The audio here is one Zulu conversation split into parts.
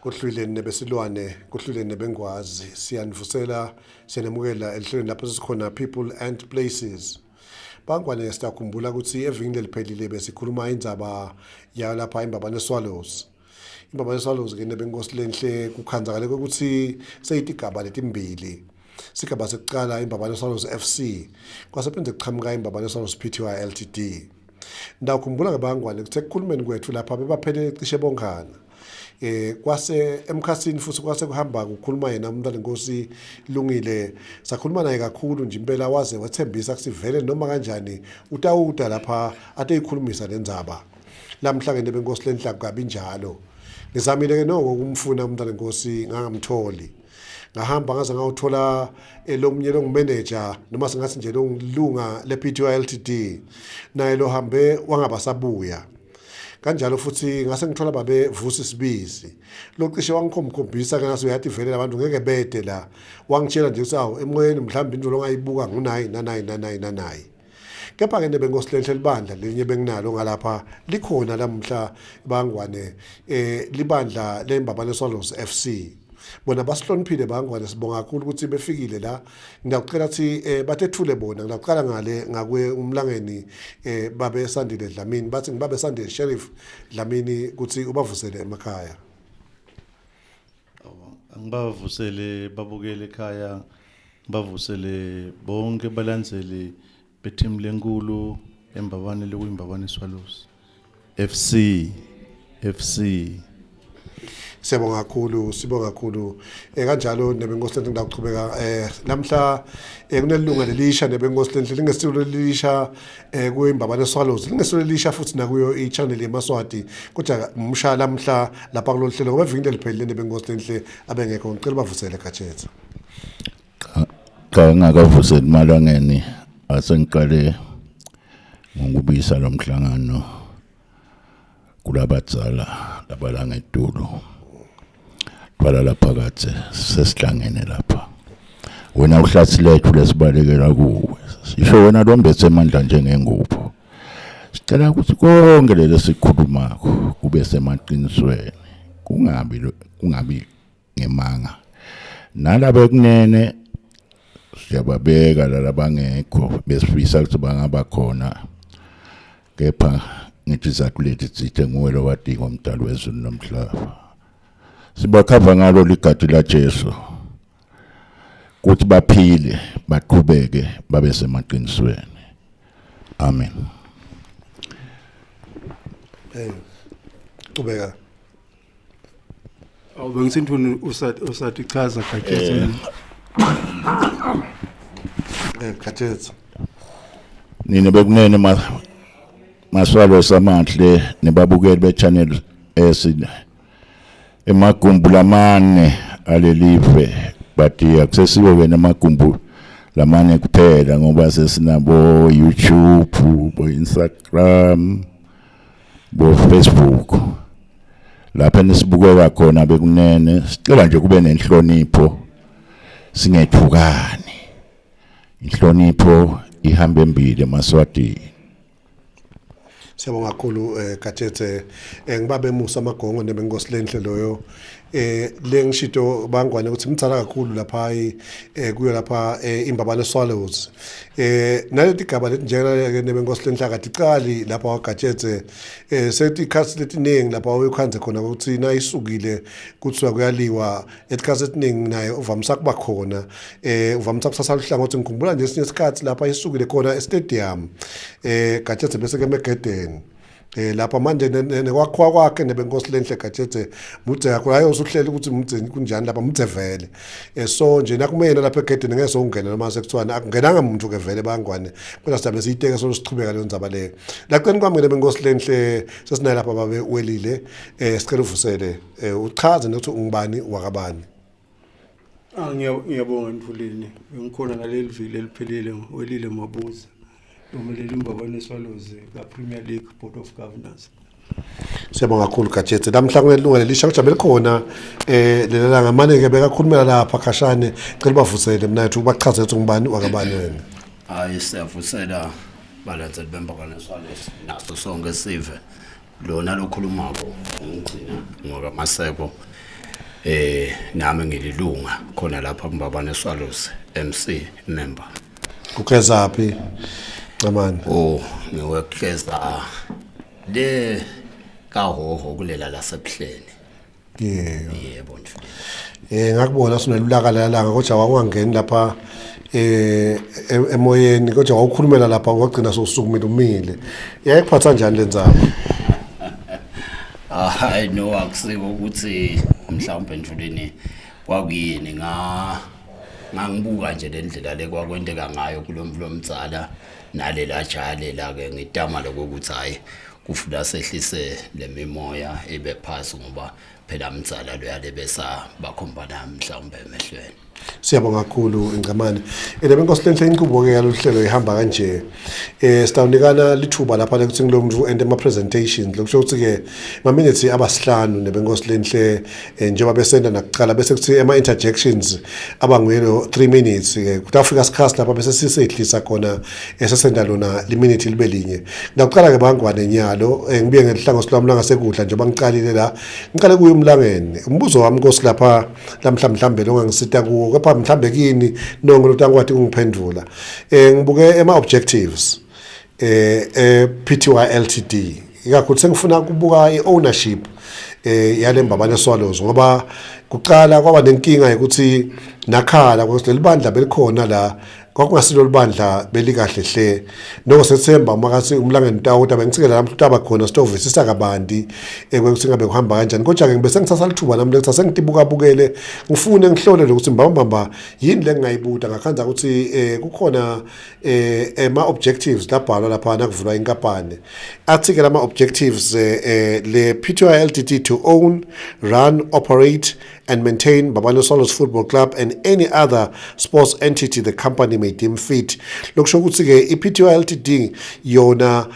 kuhlwile nebesilwane kuhlwile nebengwazi siyanivusela siyanemukela elihlelweni lapho sikhona people and places. Bangwane sitakhumbula ukuthi evikini leliphelile besikhuluma indzaba ya lapha imbabane Swallows. Imbabane Swallows ke nebenkosi lenhle kukhandzakale ukuthi seyitigaba letimbili. Sigaba sekuqala imbabane Swallows FC kwasephinde kuqhamuka imbabane Swallows Pty Ltd. Ndakhumbula ngabangwane ukuthi ekukhulumeni kwethu lapha bebaphele cishe bonkhana. Kwase emkhasini futhi kwase kuhamba ukukhuluma yena umntwana inkosi Lungile sakhuluma naye kakhulu nje impela waze wathembisa kusivele noma kanjani utawuda lapha ateyikhulumisa lendzaba lamhla ke nebenkosi lenhla kabi njalo ngizamile ke noko kumfuna umntwana inkosi ngangamtholi ngahamba ngaze ngawuthola elomnye longumanager noma singathi nje longilunga lePty Ltd naye lo hambe wangabasabuya kanjalo futhi ngase ngithola babe Vusi Sibizi locishe wangikhomkhombisa ke naso uyathi vele abantu ngeke bede la wangitshela nje ukuthi awu emoyeni mhlawumbe into longayibuka ngunayi nanayi kepha ke nebenkosi lenhle libandla lelinye benginalo ngalapha likhona lamhla bangwane libandla lembabane Swallows FC bona basihloniphile bangwane sibonga kakhulu ukuthi befikile la ngiyacela ukuthi bathethule bona ngiyaqala ngale ngakwe umlangeni babe Sandile Dlamini bathi ngibabe Sandile Sheriff Dlamini ukuthi ubavusele emakhaya. Angibavusele babukele ekhaya bavusele bonke balandzeli beteam lenkulu embabane lokuyimbabane Swallows FC sibonga kakhulu kanjalo nebenkosi lenhle ngidaqhubeka namhla kunelunga lelisha nebenkosi lenhle lingesilo lelisha kuyimbabane Swallows lingesilo lelisha futhi nakuyo ichannel yeMaswati kodwa umsha lamhla lapha kulolu hlelo ngoba evikini leliphelile nebenkosi lenhle abengekho ngicela bavusele Gatsheza cha ngakavuseli malangeni asengiqale ngokubisa lomhlangano kulabadzala labalanga eDulu bala lapha kathe sesihlangene lapha wena uhlathi lethu lesibalekela kuwe sisho wena lombethe emandla njengengupho sicela ukuthi konke lelo sikhulumako kube semaqinisweni kungabi ngemanga nalabe kunene siyababeka lalabangekho besifisa ukuthi bangaba khona kepha ngithi zakulethi sithe nguwelo wadinga umdali wezulu nomhlaba sibakhava ngalo ligadi la Jesu ukuthi baphile baqhubeke babe semaqinisweni amen. Qhubeka awubengithini usathi chaza Gatsheza Gatsheza nina bekunene maswalo samanhle nebabukeli bechannel esina emagumbu lamane alelive bathi akusesiwe ke namagumbu lamane kuphela ngoba sesinabo YouTube bo Instagram bo Facebook lapha nisibukela khona bekunene sicela nje kube nenhlonipho singethukani inhlonipho ihamba embili eMaswatini. Siyabonga kakhulu Gatsheze ngibabe Musa Magongo nebenkosi lenhle loyo lengishito bangwane ukuthi mtsala kakhulu lapha kuyo lapha imbabane Swallows naleti gaba lethi njengana nebenkosi lenhle akade iqali lapha waGatsheze sethi khasi letiningi lapha uyikhanze khona ukuthi nayisukile kuthiwa kuyaliwa ekhasi letiningi naye uvamisa kuba khona uvamisa kusasa luhlangothi ngikhumbula nje esinye isikhathi lapha isukile khona e-stadium Gatsheze bese ke emegedeni lapha manje nekwakho kwakhe nebenkosi lenhle Gatsheze mudze yakho hayo usuhlela ukuthi mudze kunjani lapha mudze vele so nje nakumena lapha egedeni ngeke sowungena noma sekuthiwa akungenanga umuntu ke vele bangwane kodwa sizabe siyiteke solusichubeka leyo ndzaba leyo laqeni kwami nebenkosi lenhle sesinaye lapha babe welile sicela uvusele uchaze nokuthi ungubani wakabani. Ngiyabonga Mthuleni ngikhona ngaleli vile eliphelile welile Mabuza umelele imbabane Swallows ka-Premier League Board of Governors. Siyabonga kakhulu Gatsheze namhla kunelunga lelisha kujabule khona lelela ngamane ke bekakhulumela lapha khashane cela bavusele mina ethi ubachaze ukuthi ngubani wakabani wena. Hayi siyavusela balandzeli bembabane Swallows naso sonke sive lona lokhulumako ngigcina ngoba Maseko nami ngililunga khona lapha kuMbabane Swallows MC member. Ukezaphi Ncamane? Ngiwekleza le kahoho kulela lasebuhleni. Yebo nje. Ngakubona sinelulaka lalanga kodwa wangangeni lapha emoyeni kodwa wawukhulumela lapha wagcina sosukumile umile. Yayikuphatha kanjani lenzaba? I know akusiko ukuthi mhlawumbe njulini kwakuyini ngangibuka nje lendlela lekwakwenteka ngayo kulomtsala nalela jale la ke ngitama lokuthi hayi kufuna sehlise lemimoya ebe phasi ngoba phela umtsala lo yale besa bakhombana mhlawumbe emehlweni. Siyabonga kakhulu Ncamane. Benkosi lenhle inqubo ke yalohlelo ihamba kanje. Sitawunikana lithuba lapha lekuthi ngilomntu and ama presentations lokusho ukuthi ke ma minutes abasihlanu nebenkosi lenhle njengoba besenda nakuqala bese kuthi ama interjections abangwelo 3 minutes ke kutafika sikhasi lapha bese sisehlisa khona esesenda lona li minute libe linye. Ngaqala ke bangwane nyalo ngibuye ngehlangosi lwami la ngasekudla njengoba ngiqalile la ngiqale kuyo umlangeni. Umbuzo wami Nkosi lapha mhlawumbe longangisita kuwo kepha mhlambe kini nonke lo tangwathi ungiphendula ngibuke ema objectives PTY Ltd ikakhulu sengifuna ukubuka iownership yale Mbabane Swallows ngoba kuqala kwaba nenkinga ukuthi nakhala ukuthi libandla belikhona la kwakungasilo libandla belikahle hle noko sethemba makathi umlangeni Tawuta bengicikela namhla utaba khona sitovisisa kabandi kwekuthi ngabe kuhamba kanjani kodwa ke ngibe sengithatha lithuba nami lekuthatha sengitibuka bukele ngifune ngihlole ukuthi mbamba yini lengayibuta ngakhanza ukuthi kukhona ema objectives labhalwa lapha nakuvulwa inkampani athi ke lama objectives le PTY Ltd to own, run, operate and maintain Mbabane Swallows Football Club and any other sports entity the company may deem fit. Lokusho ukuthi ke iPTY Ltd yona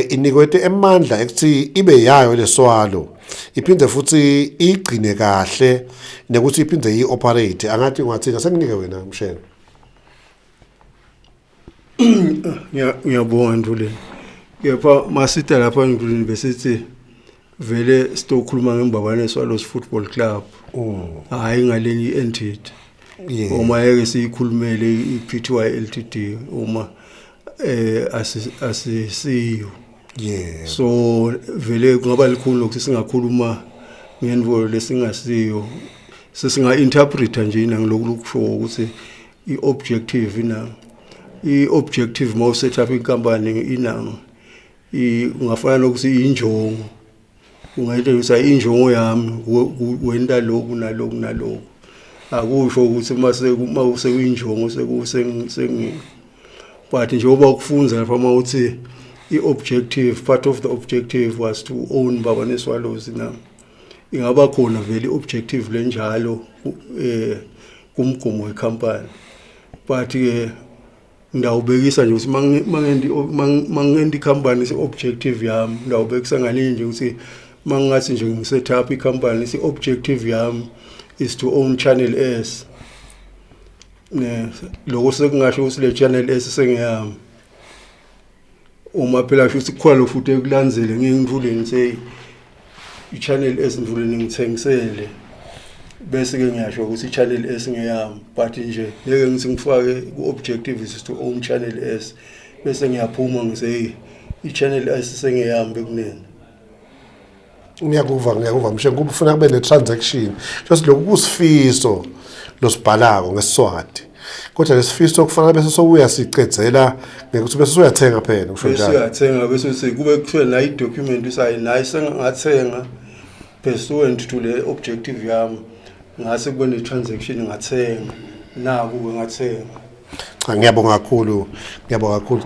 inikwete emandla ekuthi ibe yayo leswalo iphinde futhi igcine kahle nekuthi iphinde ioperate angathi ungathina senginike wena Mshelo. Ngiyabonga Nduli. Kepha masita lapha Nduli besithi vele sitokhuluma ngeMbabane Swallows Football Club. Hayi ngaleni entity. Uma yeke siyikhulumele iPTY Ltd uma asisiyo. So vele kungaba likhulu ukuthi singakhuluma ngendvo lesingasiyo sesinga interpreta nje nangilokusho ukuthi iobjective ina iobjective mo set up inkampani inanga ungafana nokuthi injongo ungayithi usa injongo yami wenda lokhu nalokhu akusho ukuthi uma useyinjongo sekusengi but njengoba ukufunza lapha mawuthi i-objective part of the objective was to own Mbabane Swallows na ingaba khona vele objective lenjalo kumgomo wecompany but ke ndawubekisa nje ukuthi mangendi company objective yami ndawubekisa ngani nje ukuthi mangathi nje ngiset up icompany objective yami is to own Channel S lokho sekungasho ukuthi le Channel S sengiyami uma phela futhi kukhona futhi ekulandzele ngingivuleni say iChannel S ngivuleni ngithengisele bese ke ngiyasho ukuthi iChannel S ngeyami but nje ngeke ngithi ngifake ku-objective is to own Channel S bese ngiyaphuma ngise iChannel S sengeyami bekunene. Ngiyakuva mshe ngufuna kube ne-transaction just lokhu kusifiso losibhalako ngeSiswati kodwa lesifiso kufanele bese sokuya sicedzela ngekuthi bese uyathenga phela usho njalo bese uyathenga bese kube kuthiwe na i-document usayi nayi sengathenga pursuant to le objective yami ngase kube ne-transaction ngathenga naku ngathenga. Ngiyabonga kakhulu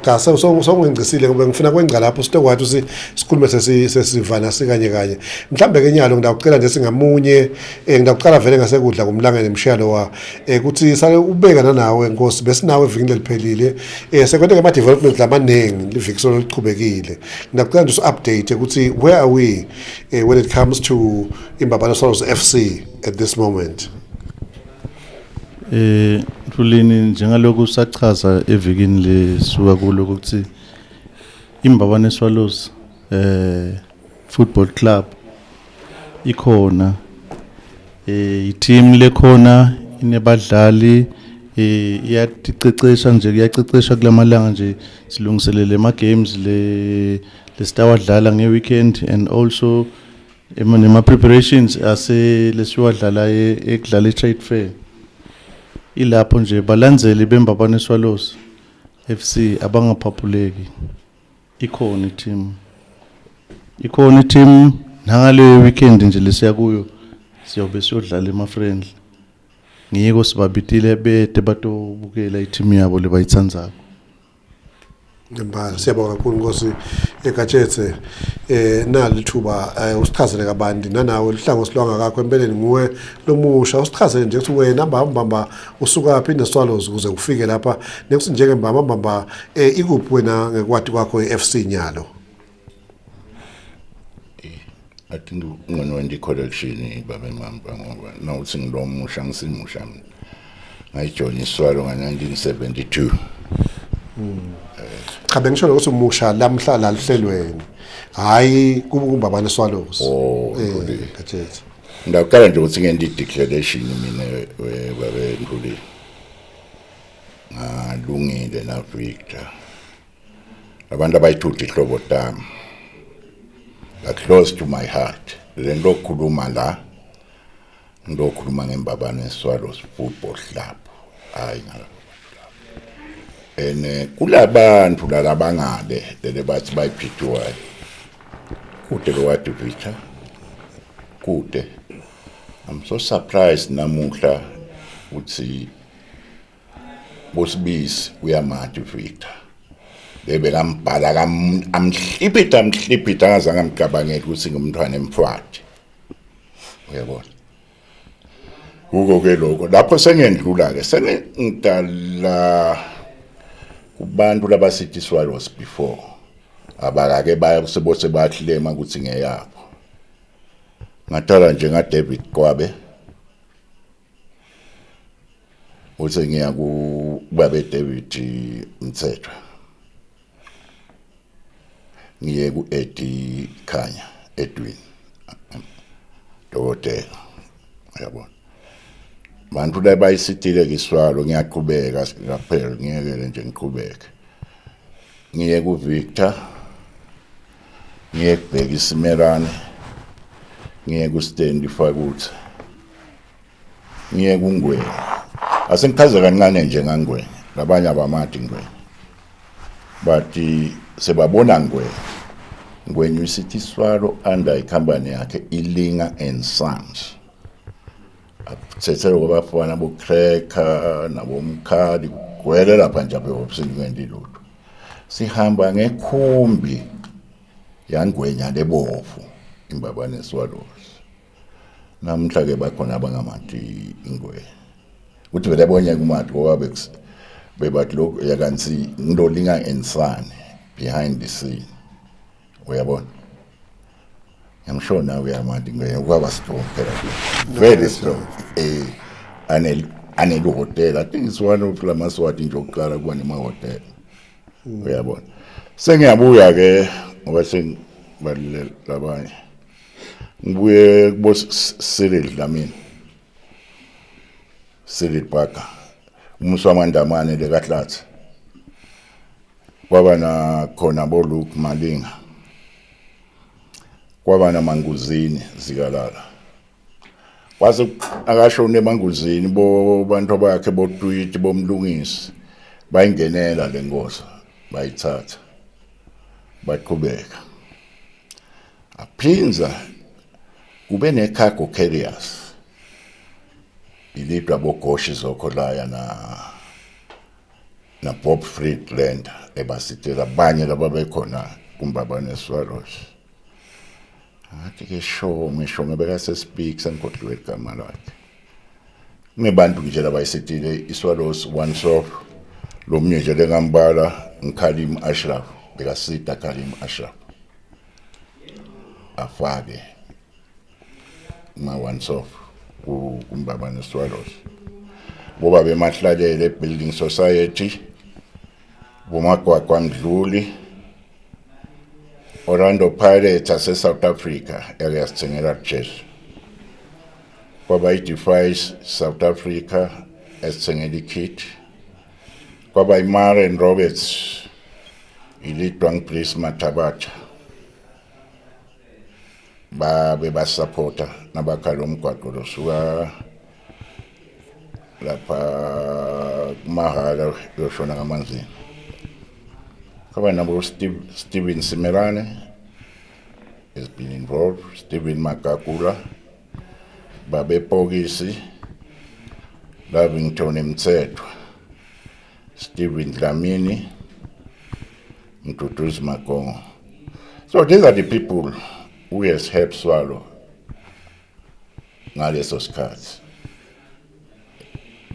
cha songwencisile ngoba ngifuna kwenza lapho sitokwathi ukuthi sikhulume sesivana sikanye mhlambe ke nyalo ngidawucela nje singamunye ngidawuqala vele ngasekudla kumlangeni Mshelo wa ukuthi sale ubeka nanawe Nkosi besinawe evikini leliphelile sekwente ke ama development lamanengi liviki solo liqhubekile ngidawucela nje update ukuthi where are we when it comes to Mbabane Swallows FC at this moment. Mfulini njengalokhu sachaza evikini lesuka kulo ukuthi iMbabane Swallows Football Club ikhona i-team lekhona inebadlali iyacecesha nje kuyacecesha kulamalanga nje silungiselele ama games le sitawadlala ngeweekend and also nema preparations ase lesiwadlala ekudlala i-trade fair ilapho nje balandzele bembabane Swallows FC abangaphaphuleki ikhona i-team nangale weekend nje lesiya kuyo siyobe siyodlala ema-friendly ngiyiko sibabitile bede batobukela i-team yabo lebayitsandzako. Ngempela siyabonga kakhulu Nkosi eGatshethe nali thuba usichazele kabanti nanawe lihlangosi lwangakho empeleni nguwe lomusha usichazele nje ukuthi wena mbamba usuka phi neSwallows ukuze ufike lapha nekuthi njenge mbamba ikuphi wena ngekwati kwakho iFC Nyalo. I think ungena wendi collection babe mamba ngoba nawuthi ngilomusha ngisimusha ngayijoin iSwallow nga1972. Cha bengisho ukuthi umusha lamhla la lihlelweni hayi kumbabane Swallows Gatshethe ngaqala nje ukuthi ngendi declaration mina babe Nduli ngalungile na Victor abantu abayithuthi ihlobo tami close to my heart lento khuluma la ndokhuluma ngembabane Swallows Football Club hayi ngala ene kulabantu labangale lele bathi bayiphithwayo kude lowathi Victor kude I'm so surprised namuhla uthi bosibisi uyamathi Victor bebe ngambhala amhlipita ngazange amcabangela ukuthi ngumntwana emfwathi uyabona ke lokho lapho sengendlula ke sengidala kubantu labasithi Swallows before abakake baya sebose baklema ukuthi ngeyapho ngathala nje ngaDavid Kwabe uthi ngiya ku babe David Mthethwa ngiye ku Eddie Khanya Edwin dokotela uyabona bantu labayisithile kiswalo ngiyaqhubeka ngaphela ngiyekele nje ngiqhubeke ngiye ku Victor ngiye kubheka iSimelane ngiye ku Stanley Fakuthi ngiye ku Ngwenya asengichaza kancane nje ngangwenya labanye abamati Ngwenya but sebabona Ngwenya usithi Swallow under icompany yakhe iLinga and Sons sethelo kwabafana boCracker nabomkhali kwele lapha nje abehopsini lutho sihamba ngekhumbi yangwenya lebovu imbabane Swallows namhla ke bakhona abangamati Ngwenya uthi vele bonye kumathi ngoba bebathi lokho yakansi ngilolinga ensane behind the scene uyabona I'm sure now we are mad kwaba strong phela very strong ane lo hotel I think it's one of lamaswati nje okuqala kuba nema hotel uyabona sengiyabuya ke ngoba sengibalile labanye ngibuye kubo Cyril Dlamini Cyril Parker umswamandamane lekahlathi kwaba na khona bo Luke Malinga kwaba namanguzini zikalala kwase akasho nemanguzini bo bantu bakhe bo tweet bomlungisi bayingenela lenkosi bayithatha baqhubeka aphinza kube necargo carriers ilidwa bogoshi zokholaya na Bob Friedland ebasitela banye lababekhona kumbabane Swallows athi ke show ngisho ngibeka sespeaks angikhohliwe igama lakhe ngebantu nje labayisitile iSwallows once off lo mnye nje lengambala uKhalim Ashraf bekasita Khalim Ashraf afake ma once off kumbabane Swallows boba bemahlalele building society bomagwagwa Mdluli Orlando Pirates ase South Africa ake yasithengela Jazz kwaba iDefies South Africa esithengela ikit, kwaba iMaren Roberts ilidwang Bliss Mathabatha babe basupporta nabakhala umgwaqo losuka lapha Mahala yoshona ngamanzini. Kwaba nabo Steven Simelane has been involved, Stephen Makakula, Babe Pogisi, Lavington Mtsetwa, Stephen Dlamini, Mtutuzi Makongo. So these are the people who has helped Swallow ngaleso sikhathi.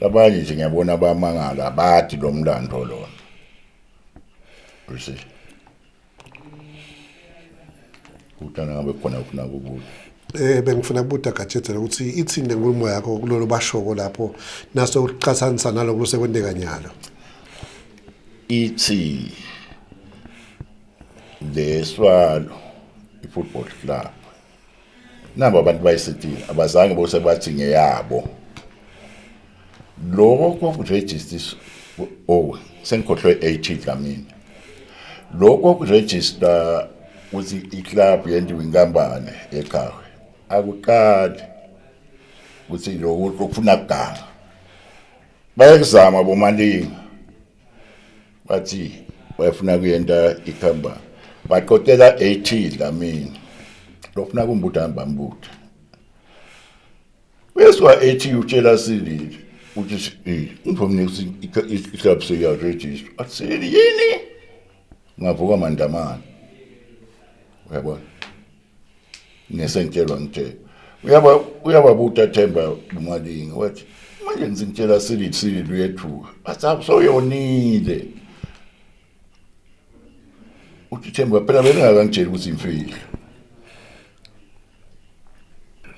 Labanye nje ngiyabona bamangala bathi lo mlando lona. You see. Utana ngabe khona ufuna ukubuza. Bengifuna ukubuza Gajethe ukuthi ithini lenkulumo yakho kulolu bashoko lapho naso uqhathanisa naloko lusekwenteka nyalo. Ithi le Swallow ifootball club nabo abantu bayisithile abazange bose bathi ngeyabo. Lokho kuregister senkhohlwe 80 Dlamini. Lokho kuregister ukuthi iclub yenziwe inkampani ekhaya akuqali ukuthi lokho kufuna kugala bayakuzama bomalingi bathi bayafuna kuyenta ikhampani baqotela 80 Dlamini lofuna kumbuda bambuda weswa 80 utshela silile ukuthi ngivumile ukuthi iclub seya register atseli yini ngavuka mandamana uyabona nesengitshelwa ngithe uyababuta Themba Bumalingi wathi manje ngizingitshela sili luyethuka bathi soyonile uthi Themba phela bengakangitshela ukuthi imfihlo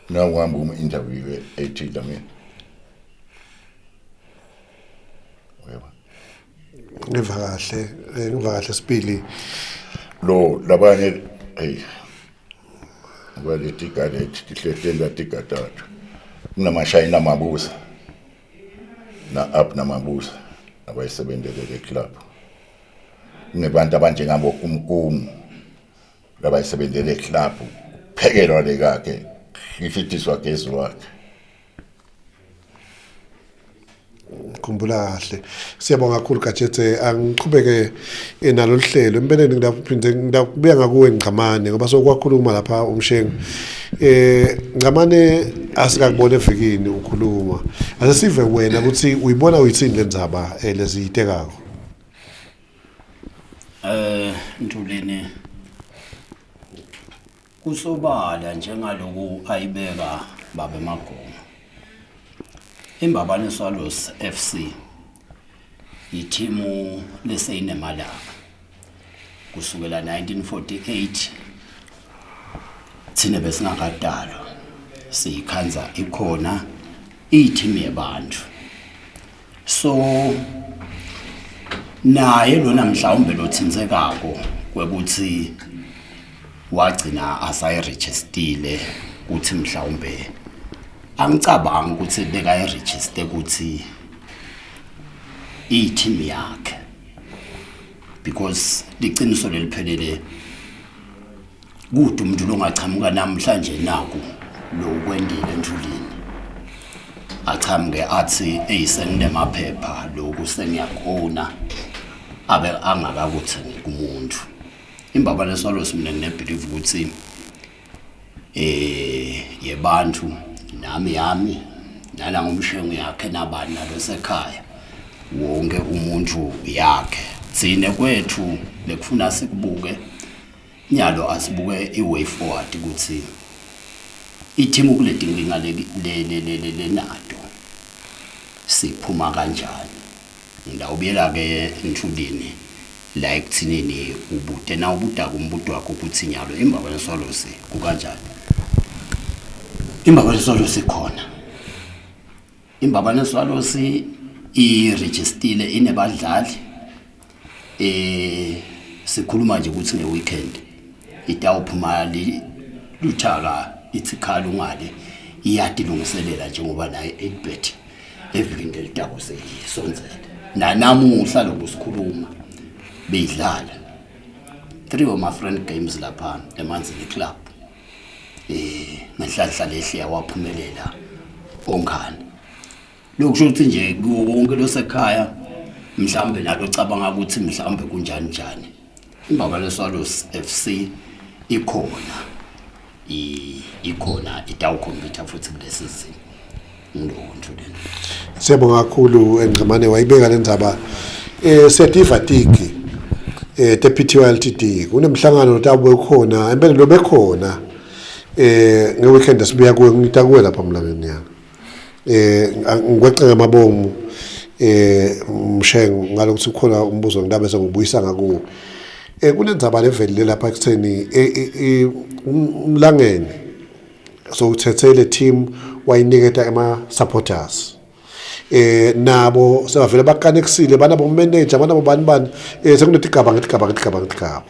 nawe uhamba interview 80 Dlamini uyabona ngiva kahle sibili lo labanye hey kwalethi galet ihlehlelwa tigathathu kunamashayina mabuza na up namabuza abayisebenzele le club kunebantu abanjengabo kumkumu labayisebenzele le club phekelwa lekake ifithiswa gezi wakhe. Khumbula kahle siyabonga kakhulu Gajethe angiqhubeke nalo hlelo empeleni ngidakubuya ngakuwe Ngqamane ngoba sokwakhuluma lapha umshengu Ngqamane asikakubona evikini ukhuluma asesive wena ukuthi uyibona uyithini lenzaba leziyitekako Ntuleni kusobala njengaloku ayibeka Baba Magoma Imbabane Swallows FC ithimu leseyinemalanga kusukela 1948 thina besingakadalwa siyikhanza ikhona ithimu yabantu so naye lona mhlawumbe lothinzekako kwekuthi wagcina asayiregistile kuthi mhlawumbe angicabanga ukuthi bekayiregister ukuthi i-team yakhe because liqiniso leliphelele kude umuntu longachamuka namhlanje naku lo kwendile Ntuleni achamuke athi eyisenemaphepha lokhu sengiyakhona abe angakakuthengi kumuntu Imbabane Swallows mina ngine-believe ukuthi yebantu nami nala ngumshengu yakhe nabani nalosekhaya wonke umuntu yakhe sine kwethu lekufuna sikubuke nyalo asibuke iway forward ukuthi ithimu kuledinga le nato siphuma kanjani ngidawubiyela ke Ntuleni la ekuthinini ubude na ubuda kumbudo wakho ukuthi nyalo Imbabane Swallows kukanjani Imbabane Swallows ikhona Imbabane Swallows iregistile inebadlali sikhuluma nje ukuthi ngeweekend itawuphuma luthaka ithikhala ungale iyadilungiselela njengoba naye 8bet evikini delitabo seyisonzele nanamuhla lokusikhuluma beyidlala 3 of my friend games lapha eManzini Club ngenhlanhla lehliya waphumelela onkhani lokusho ukuthi nje wonke losekhaya mhlambe nalo cabanga ukuthi mhlambe kunjani njani imbabane Swallows FC ikhona itawukhompyutha futhi kulesizini ngilonto lena. Siyabonga kakhulu Ngqamane wayibeka lendaba siyadiva tiki Deputy LTD kunemhlangano notabuye khona empela lo bekhona ngeweekend asibuya kuwe ngita kuwe lapha emlangeni yana ngikwecenga amabomu mshengo ngalokuthi kukhona umbuzo ngidaba bese ngibuyisa ngakuwo kunendzaba leveli lapha ekutheni umlangeni so uthethele team wayiniketa ema supporters nabo sebavela bakanexile banabo manager banabo bani sekunetigaba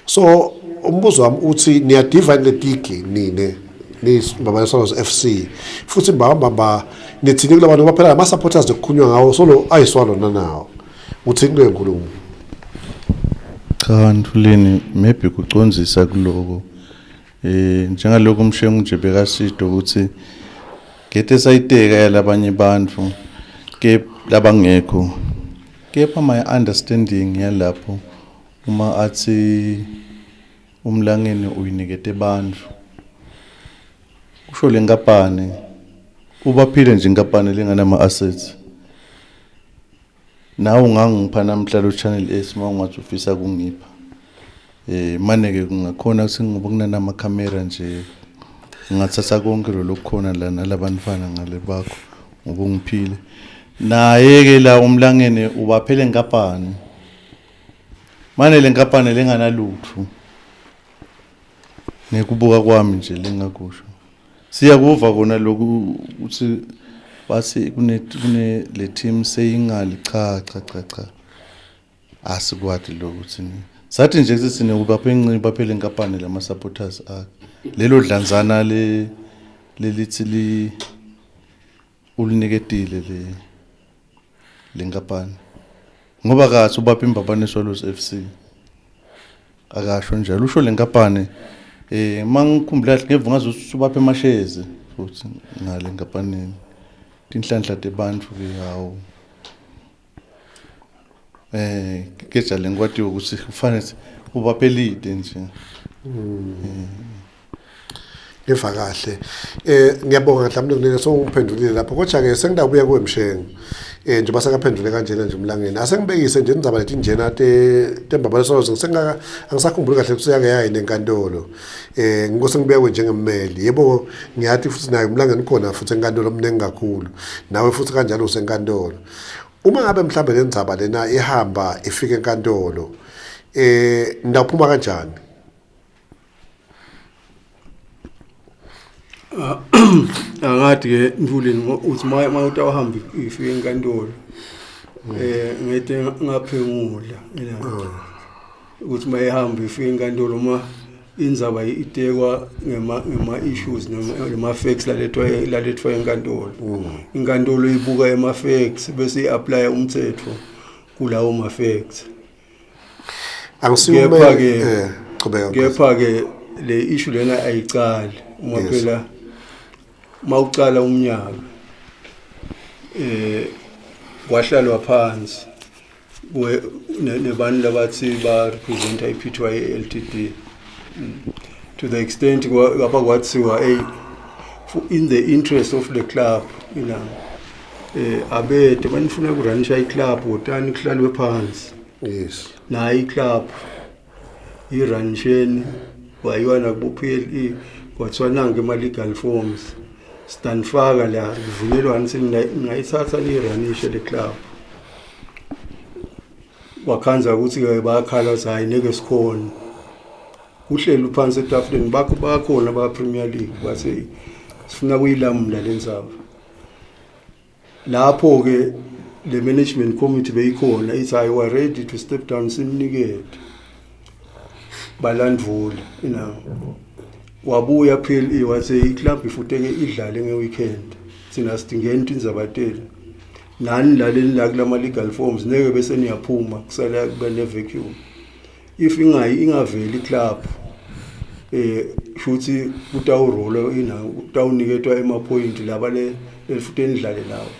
so umbuzo wami uthi niyadiva letiki nine Mbabane Swallows FC futhi mbamba nithini kulabantu baphela ama supporters ekukhunywa ngawo solo ayiswalo nanawo uthini le nkulumo. Cha Ntuleni maybe kucondzisa kuloko njengaloko umshengu nje bekasido ukuthi gethe sayiteka yalabanye bantfu ke labangekho kepha my understanding yalapho uma athi umlangeni uyinikete bantfu usho lenkapane ubaphile nje inkapane lengana ama assets nawe ungangipha namhla lo channel S mawungathi ufisa kungipha maneke kungakhona ukuthi ngoba kunana camera nje ngathatha konke lokukhona la nalabantwana ngale bakho ngoba ungiphile naye ke la umlangene ubaphele inkapane manje lenkapane lenganalutho ngekubuka kwami nje lengakusho siyakuva kona lokhu uthi base kune le team seyingali cha asikwati lokuthi sathi nje sisine ubaphe incini baphele inkapane lama supporters lelo dlanzana lelithi uliniketile lenkapane ngoba kathi ubaphe Mbabane Swallows FC akasho njalo usho lenkapane mangikhumbula ngeve ngazothi ubaphe emashezi futhi ngale nkapaneni tinhlanhla tebantfu ke hawo kejale ngikwati ukuthi kufanele ubaphelide nje Ngiva kahle ngiyabonga mhlawumbe kunene songiphendulile lapho kodwa ke sengidabuya kuwe Mshengo nje basakaphendule kanjena nje umlangeni asengibekise nje indzaba lethi njena Mbabane Swallows angisakhumbuli kahle ukuthi uyake yayi nenkantolo ngikose ngibekwe njengemmeli yebo ngiyathi futhi naye umlangeni khona futhi enkantolo omningi kakhulu nawe futhi kanjalo usenkantolo uma ngabe mhlawumbe lendzaba lena ihamba ifike enkantolo ndawuphuma kanjani angathi ke Mvuleni uthi uma utawahamba ifike enkantolo ngete ngaphengula ukuthi mayihamba ifike enkantolo uma indzaba itekwa ngema issues noma facts lalethwa enkantolo inkantolo ibuka ema facts bese iapply umthetho kulawo ma facts angisume kepha ke le issue lena ayicali uma phela mawucala umnyaka kwahlalwa phansi nebantu labathi ba represent iPTY LTD to the extent lapha kwathiwa in the interest of the club abede banifuna ukuranisha iclub utani kuhlalwe phansi yes na iclub iranisheni wayiwana ku PLE kwathiwa nange ama legal forms stanfaka la kuvunyelwana singayithatha liranishe le club wakhanza ukuthi ke bayakhala zayi neke sikhona uhlelo phansi etafuleni bakhona ba Premier League base sifuna kuyilamula lenzaba lapho ke le management committee beyikhona ithi I were ready to step down simnikete balandvula wabuya PLE wathi iclub ifuteke idlale ngeweekend sina sidingeni inzabateli nani laleni la kulama legal forms neke bese niyaphuma kusala kube ne vacuum if ingaveli iclub futhi utawurolo utawuniketwa ema-point laba futhi nidlale nawo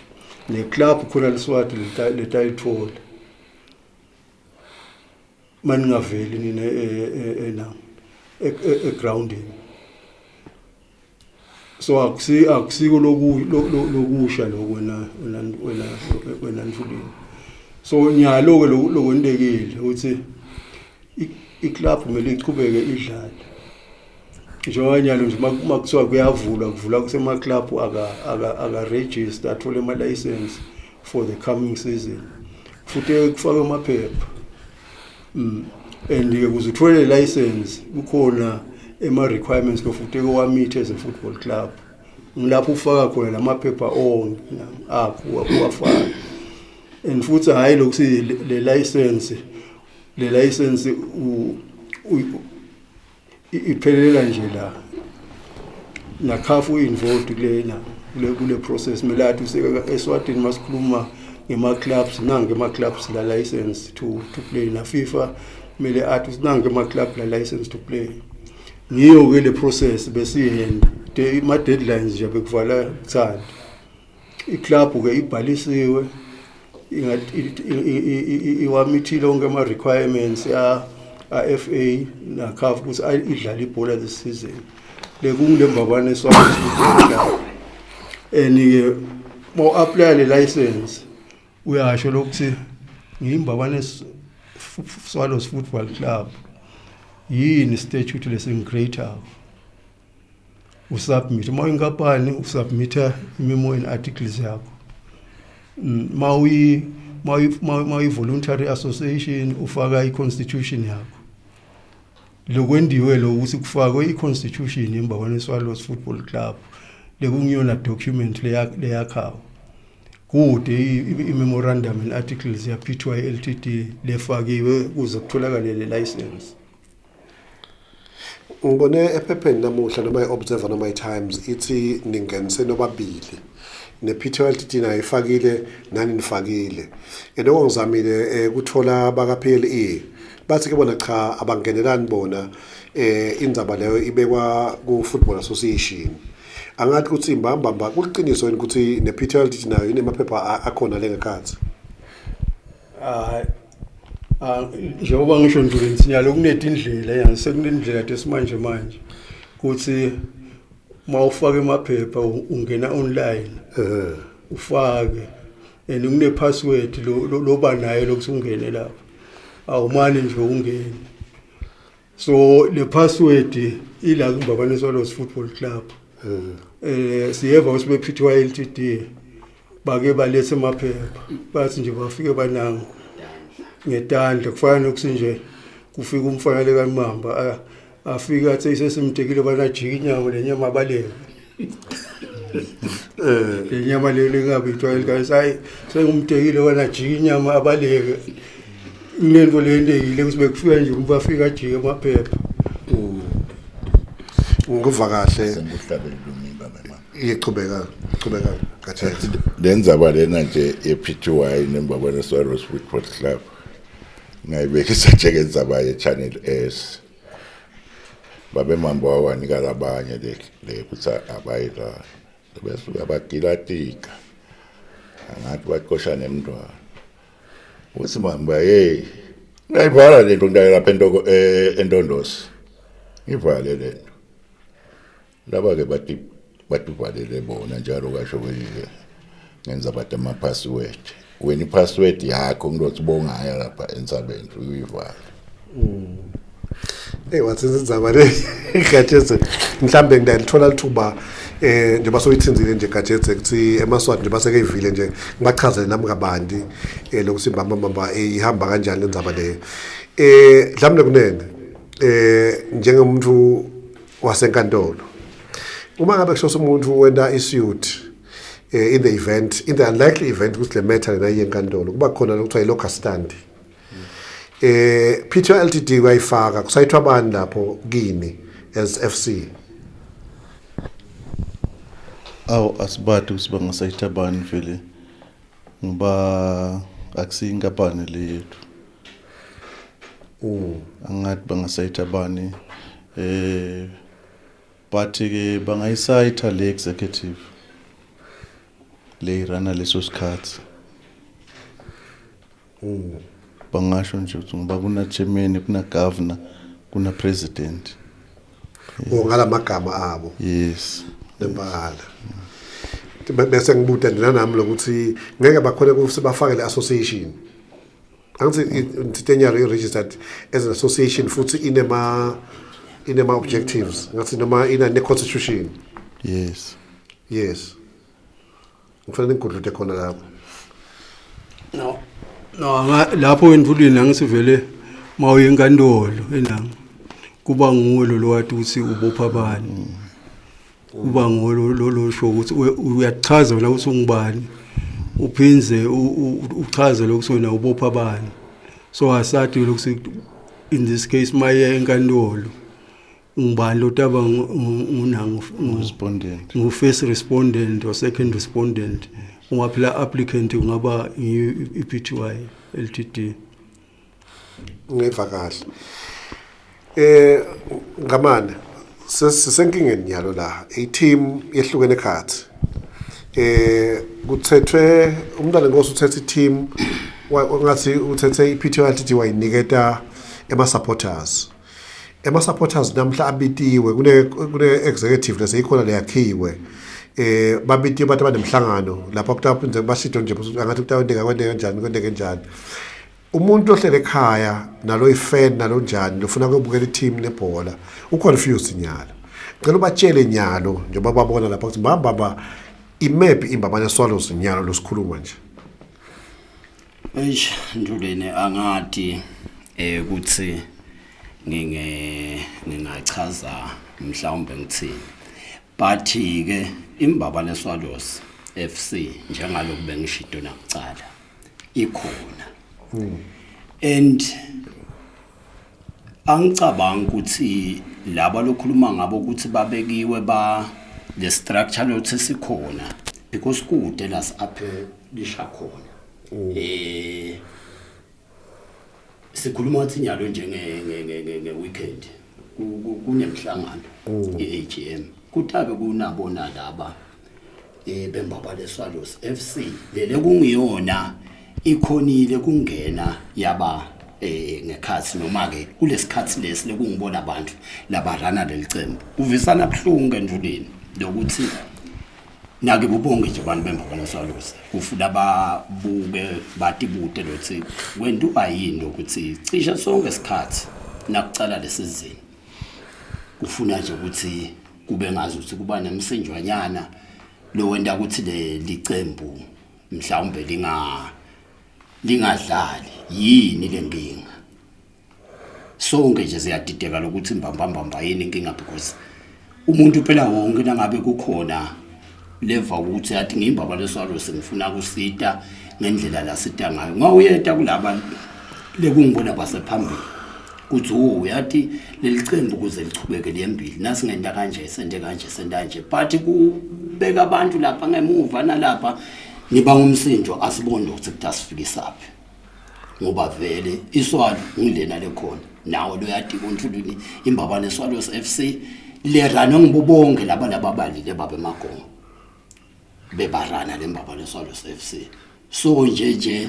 ne-club khona liswati letayithola maningaveli nina e-grounding so akusiko lokusha lo wena Mfuleni so nyalo-ke lokwendekile ukuthi i-club kumele ichubeke idlale njenganyalo nje makuthiwa kuvulwa kusema-club aka-register athole ama-license for the coming season futhi kufakwe amaphepha and-ke kuze uthole le-license kukhona ema-requirements futhi owameet as a football club ngilapho ufaka khona lamaphepha onke akho uwafaka and futhi hhayi lokuthi le license iphelela nje la nakhafu involved kule process melathi eSwatini masikhuluma ngema-clubs nange ama-clubs la license to play na FIFA mele athi nange ama-club la license to play ngiyo ke le process besihenda ma deadlines nje bekuvala kuthanda iclub ke ibhalisiwe iwamithile onke ama requirements ya FA na CAF ukuthi idlala ibhola this season lekungile mbabane eSwatini and mo apply le license uyasho lokuthi ngiyimbabane Swallows Football Club yini statute lesingcreator usubmit uma inkampani usubmita imemo and articles yakho mawi voluntary association ufaka i-constitution yakho lokwendiwe lo ukuthi kufakwe i-constitution yembabane Swallows Football Club lekungiyona document leyakhawo kude i-memorandum and articles ya PTY Ltd lefakiwe kuze kutholakale le license. Ngibone ephepheni namuhla noma i-Observer noma i-Times ithi ningenise nobabili ne-PTY Ltd nayo ifakile nani nifakile lokho ngizamile kuthola baka PLE bathi ke bona cha abangenelani bona indzaba leyo ibekwa ku Football Association angathi ukuthi imbamba kuliqiniso ukuthi ne-PTY Ltd nayo inemaphepha akhona lengekhathi njengoba ngisho Nduleni sinyalo kunedindlela yangisekunendlela tesimanje manje ukuthi mawufaka emaphepha ungena online ufake and une password loba nayo lokuthi ungene lapha awumane nje ungene so le password ila kumbabane Swallows Football Club siyeva usbe PTY Ltd bake balethe emaphepha bathi nje bafike banango ngedandla kufana nokuthi nje kufika umfanele kaMamba afika athi sesimtekile banajika inyama lenyama abaleke lenyama lengabe ithwele kayi sengumtekile banajika inyama abaleke inento lendekile ukuthi bekufika nje bafika ajike emaphepha nguva kahle senguhlabela lumimba mama iqhubeka kaThethe lenzaba lena nje ePTY nembabane Swallows Football Club ngayibekisa njengenzaba ye-Channel S babe mambo awanika labanye le kutsa abayidla bese abagilatika angathi baqosha nemntwana uthi mamba ngayivala lento ngayilapha endondosi ngivale lento laba ke batuvalele bona njalo kasho ngenza bathi ama-password wena i-password yakho ngilothi bongayo lapha ensabeni uyivala wathi indzaba le Gatsheze mhlambe ngidalithola lithuba njengoba soyithinzile nje Gatsheze kuthi emaswati nje basekeyivile nje ngibachazele nami kabanti lokuthi mbamba ihamba kanjani indzaba leyo dlamle kunene njengomuntu wasenkantolo uma ngabe kusho umuntu wenda isuit in the unlikely event ukuthi le matter lena yenkantolo kuba khona lokuthiwa i-local stand PTY Ltd wayifaka kusayithwa bani lapho kini as FC asibati ukuthi bangasayitha bani vele ngoba akusiyinkampani le yethu angathi bangasayitha bani but ke bangayisayitha le executive le irana leso sikhathi bangasho nje ukuthi ngoba kuna chairman kuna governor kuna president ngalamagama abo yes lembala bese ngibuta nami lokuthi ngeke bakhona ukuthi bafake le association angithi intitenyaro registered as an association futhi inema objectives ngathi noma ine constitution yes ngifuna ngikhulule khona lapho no lapho endulini angisivele mawuye enkantolo enami kuba nguwe lo wathi uthi ubopha abani kuba nguwe lo sho ukuthi uyachaza wena ukuthi ungubani uphinze uchaze lokuthi wena ubopha abani so asathi lokuthi in this case maye enkantolo ngubani lo taba ngunangu respondent ngu first respondent or second respondent ungaphila applicant ungaba iPTY Ltd ngeva kahle ngamane sesenkingeni nyalo la a team yehlukene khathi kuthethwe umntana ngosu uthethe team ngathi uthethe iPTY Ltd wayiniketa ema supporters namhla abitiwe kune executive leseyikhona leyakhiwe babitiwe bathi banemhlangano lapha kutaphinze bashido nje ngathi kutawendeka kwendeke kanjani umuntu ohlele ekhaya nalo ifan nalo njani lofuna ukubukela i-team nebhola uconfused nyalo ngicela ubatshele nyalo njengoba babona lapha ukuthi baba imap imbabane Swallows nyalo losikhuluma nje Nduleni angathi ukuthi ngingachaza mhlawumbe ngithini but ke imbabane Swallows FC njengaloku bengishido nakucala ikhona and angicabanga ukuthi laba lokhuluma ngabo ukuthi babekiwe ba the structure lothi sikhona because kude la aphe lisha khona sikhuluma ukuthi nyalo nge weekend kunemhlangano iAGM kuthabe kunabona laba bembabane Swallows FC lele kungiyona ikhonile kungena yaba ngekhathi noma ke kulesikhathi lesi lekungibona abantu labarana lelicembu kuvisana kubhlungu enduleni lokuthi nake bubonge nje abantu bembabane Swallows kufuna babuke batibude lothi wena ubayini ukuthi cisha sonke isikhathi nakucala lesizini kufuna nje ukuthi kube ngazi ukuthi kuba nemsenjwanyana lo wenda ukuthi le licembu mhlawumbe lingadlali yini lenkinga sonke nje siyadideka lokuthi mbambamba yini inkinga because umuntu phela wonke nangabe kukhona leva ukuthi athi ngimbabane Swallows ngifuna kusita ngendlela la sita ngayo ngawuyeta kulaba lekungibona basephambili kuthi uyathi lelicembu kuze lichubeke liyembili nasingenda kanje sende kanje but kubeka abantu lapha ngemuva nalapha niba ngumsindo asibonde ukuthi kutasifika ngoba vele iswalo ngilena lekhona nawo lo yati konhlulini imbabane Swallows FC le rana ngibubonge laba balile babe magongo bebarana lembabane Swallows FC so nje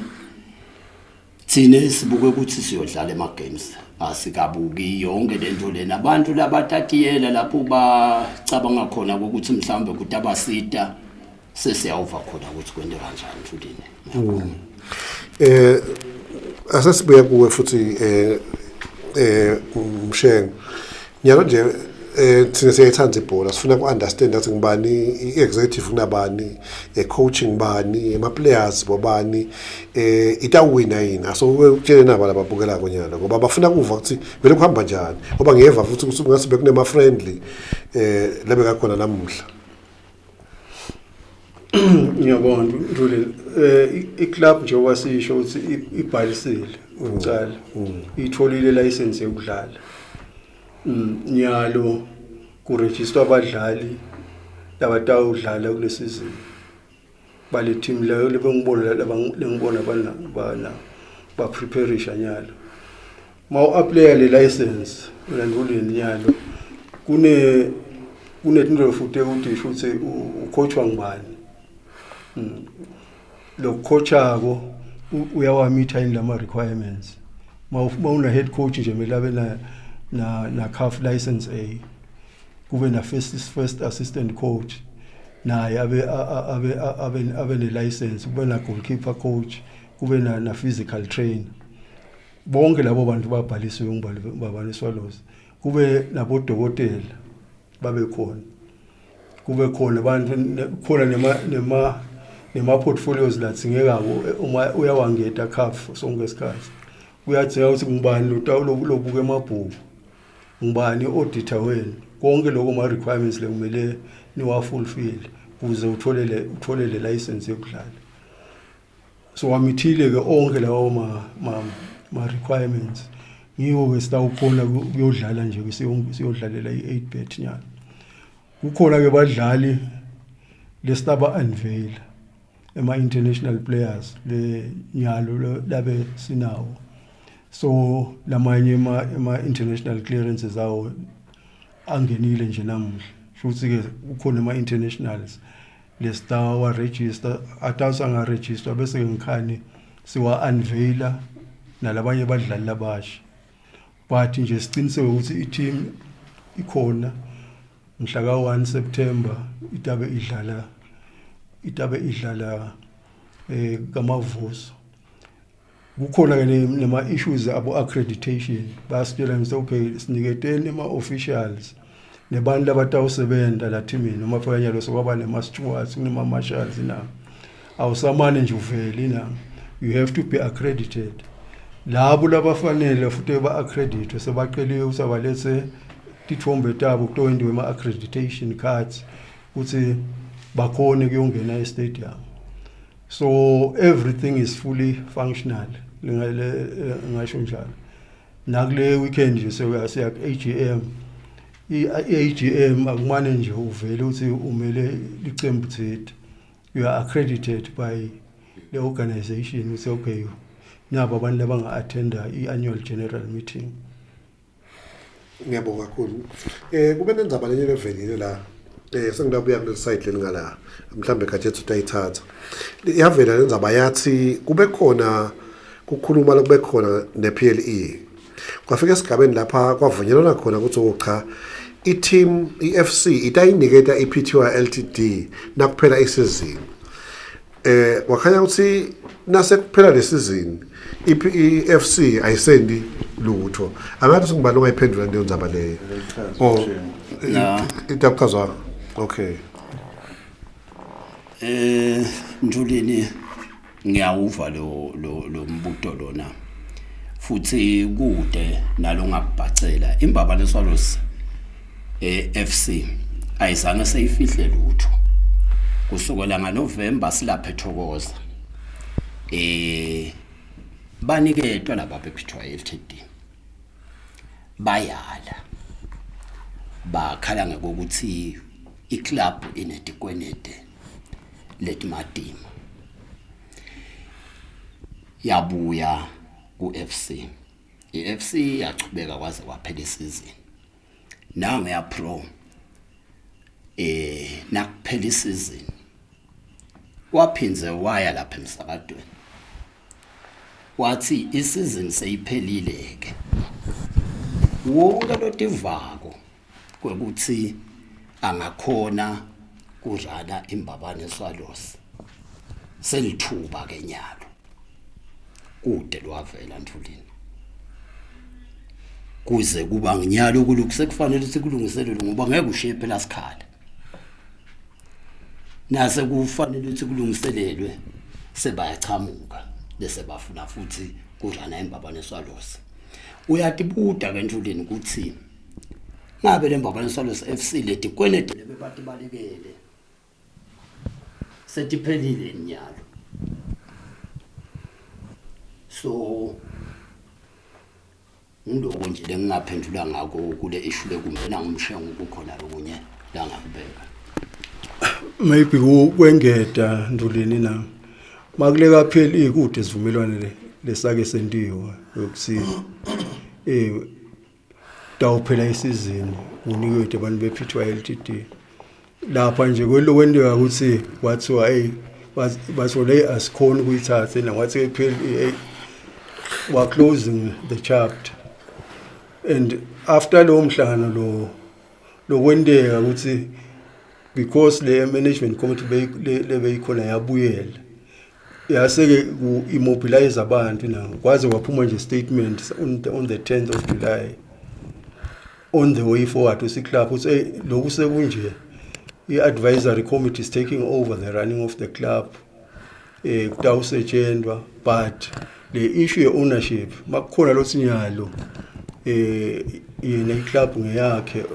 thine sibuke ukuthi siyodlala ema games asikabuki yonke lento lena abantu labatatiyela lapho bacabanga khona ukuthi mhlambe ukuthi abasita sesiyawuva khona ukuthi kwende kanjani mfundini asasibuya kuwe futhi Mshengo nyalo nje thina siyayithanda ibhola sifuna ku-understand ukuthi ngibani i-executive kunabani coaching bani ama-players bobani itawuwina yini asokutshele naba lababukela konyana ngoba bafuna kuva ukuthi vele kuhamba njani ngoba ngiyeva futhi ukuthi ngasibe kunema-friendly lebekakhona namuhla ngiyabona Nduli iclub nje wasisho ukuthi ibhalisile ucala itholile license yokudlala nyalo kuregister abadlali labatawudlala kule season bale team leyo lebengibona lengibona ba prepareisha nyalo ma apply le license ulanduleni nyalo kunetinto futhi ukuthi futhi ucoachwa ngubani lo coachako uyawamitha in lama requirements ma una head coach nje mele abe na CAF license A kube na first assistant coach naye abe ne license kube na goalkeeper coach kube na physical trainer bonke labo bantu babhalisiwe ngibabani Swallows kube nabodokotela babe khona kube khona abantu khona nema portfolios latsingekako uma uyawangeta CAF sonke isikhathi uyadzinga ukuthi ngubani lobuka emabhuku ngubani auditor wenu konke lokho ma requirements lekumele niwa fulfill ukuze uthole le license yokudlala so wamithile ke onke lawo ma requirements ngiyo ke sitawukhona kuyodlala nje siyodlalela i8 bet nyalo kukhona ke badlali lesitaba unveil ema international players le nyalo labe sinawo so lamanye ema international clearances awo angenile nje namuhla futhi ke ukhona ema internationals lestar wa register atawusanga register bese ngikhani siwa unveila nalabanye badlali labasha but nje siqiniseke ukuthi i-team ikhona mhla ka1 September itabe idlala kamavuso kukhona ke nema issues abo accreditation basitshela ngithi okay siniketeni ama officials nebantu labatawusebenza la teamini noma fanyalo sokwaba nema stewards kunema marshals na awusamane nje uveli na you have to be accredited labo labafanele futhi ba accreditwe sebaqeliwe usabalethe tithombe tabo kutoyendiwe ama accreditation cards ukuthi bakhona kuyongena e-stadium so everything is fully functional ngisho njalo nakule weekend nje siya AGM i-AGM akumane nje uvele uthi umele licembu thithi you are accredited by the organization uthi okay nabo abantu labanga attenda i-annual general meeting. Ngiyabonga kakhulu. Kube nenzaba lenye levelile la sengidabuya kule site lengala mhlambe gadget utayithatha. Iyavela lenzaba yathi kube khona kukhuluma lokube khona nePLE. Kwafika esigabeni lapha kwavunyelwana khona ukuthi cha i-team iFC itayiniketa iPTY Ltd nakuphela isizini. Wakhanya ukuthi nase kuphela lesizini iFC ayisendi lutho. Angathi singibalo ngayiphendula leyo ndzaba leyo. Itaqhazwa. Okay. Njulini ngiyawuva lo mbuto lona. Futhi kude nalongabhacela imbabane Swallows FC ayizange seyifihle lutho. Kusukela ngaNovember silapha eThokoza. Baniketwa laba bePTY Ltd. Bayala. Bakhala ngokuthi iclub inetikwenete letimatima. Yabuya kuFC. iFC yachubeka kwaze kwaphela isizini. Nange ya pro nakuphela isizini. Waphinze waya lapha emsakadweni. Wathi isizini seyiphelile ke. Wonke lotivako kwekuthi angakhona kurana imbabane Swallows. Selithuba ke nyalo. Kude lwavela Ntulini. Kuze kuba nginyalo kulusekufanele sikulungiselele ngoba ngeke ushiye phela sikhala. Nase kufanele ukuthi kulungiselelwe sebayachamuka bese bafuna futhi kurana imbabane Swallows. Uyatibuda ke Ntulini ukuthi ngabe le mbabane Swallows FC leti kwenede lebebathi balekele setiphelile inyalo. So ngiloko nje lengaphendula ngako kule issue lekungena ngumshengo kukhona lokunye la ngakubeka. maybe kwengeda Nduleni na makuleka phela ikude sivumelwane lesake sentiwa yokuthi dawuphela isizini unikwe abantu bePTY Ltd lapha nje kwelokwendiwa ukuthi kwathiwa basole asikhona ukuyithatha nawathi phela wa closing the chapter and after lo mhlangano lo kwendeka ukuthi because the management committee lebeyikhona yabuyela yaseke immobilize abantu na kwaze waphuma nje statement on the 10th of July on the way forward to club uthi lokhu sekunje i-advisory committee is taking over the running of the club kutawusetshenzwa but the issue of ownership makukhona lo sinyalo yena iclub ngeyakhe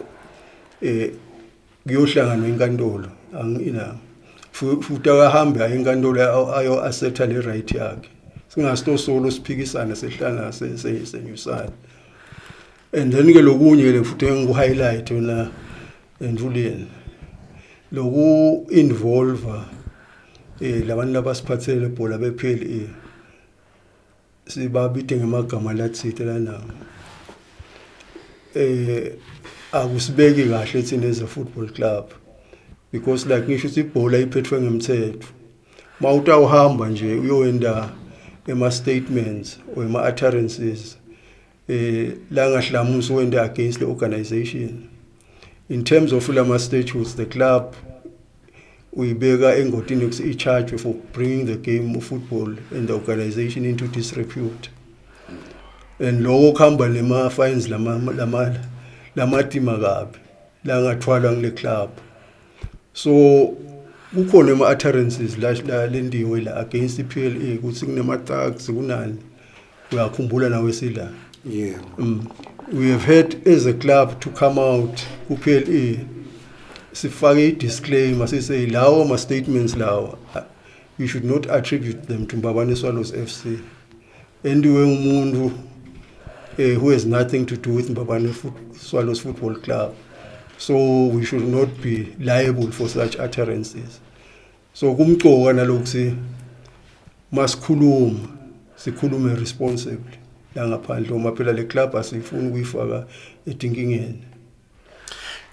kuyohlangana enkantolo angina futhi akahamba enkantolo ayo assetha le right yakhe singasito solo siphikisana sehlanga senyusana and then ke lokunye le futhi engiku highlight wena Nduleni loku involve labantu labasiphathele lebhola bePLA sibabide ngemagama lathithe lana akusibeki kahle thina as a football club because like ngisho ukuthi ibhola iphethwe ngemthetho mawutawuhamba nje uyoenda ema statements or ema utterances la ngahlamuso wenda against the organization in terms of lama statutes the club uyibeka engodini ukuthi i-charge for bringing the game of football and the organization into disrepute and lokho khamba lema fines lamatima kabi la ngathwala ngile club so kukhona ema utterances la lendiwe la against iPLA ukuthi kunema tags kunani uyakhumbula nawe sila yeah we have had as a club to come out kuPLA sifake disclaimer say lawo ma statements lawo you should not attribute them to Mbabane Swallows FC andiwe umuntu who has nothing to do with Mbabane Swallows Football Club so we should not be liable for such utterances so kumcoka nalokuthi masikhuluma sikhulume responsibly la ngaphandle uma phela le club asifuni ukuyifaka edinkingeni.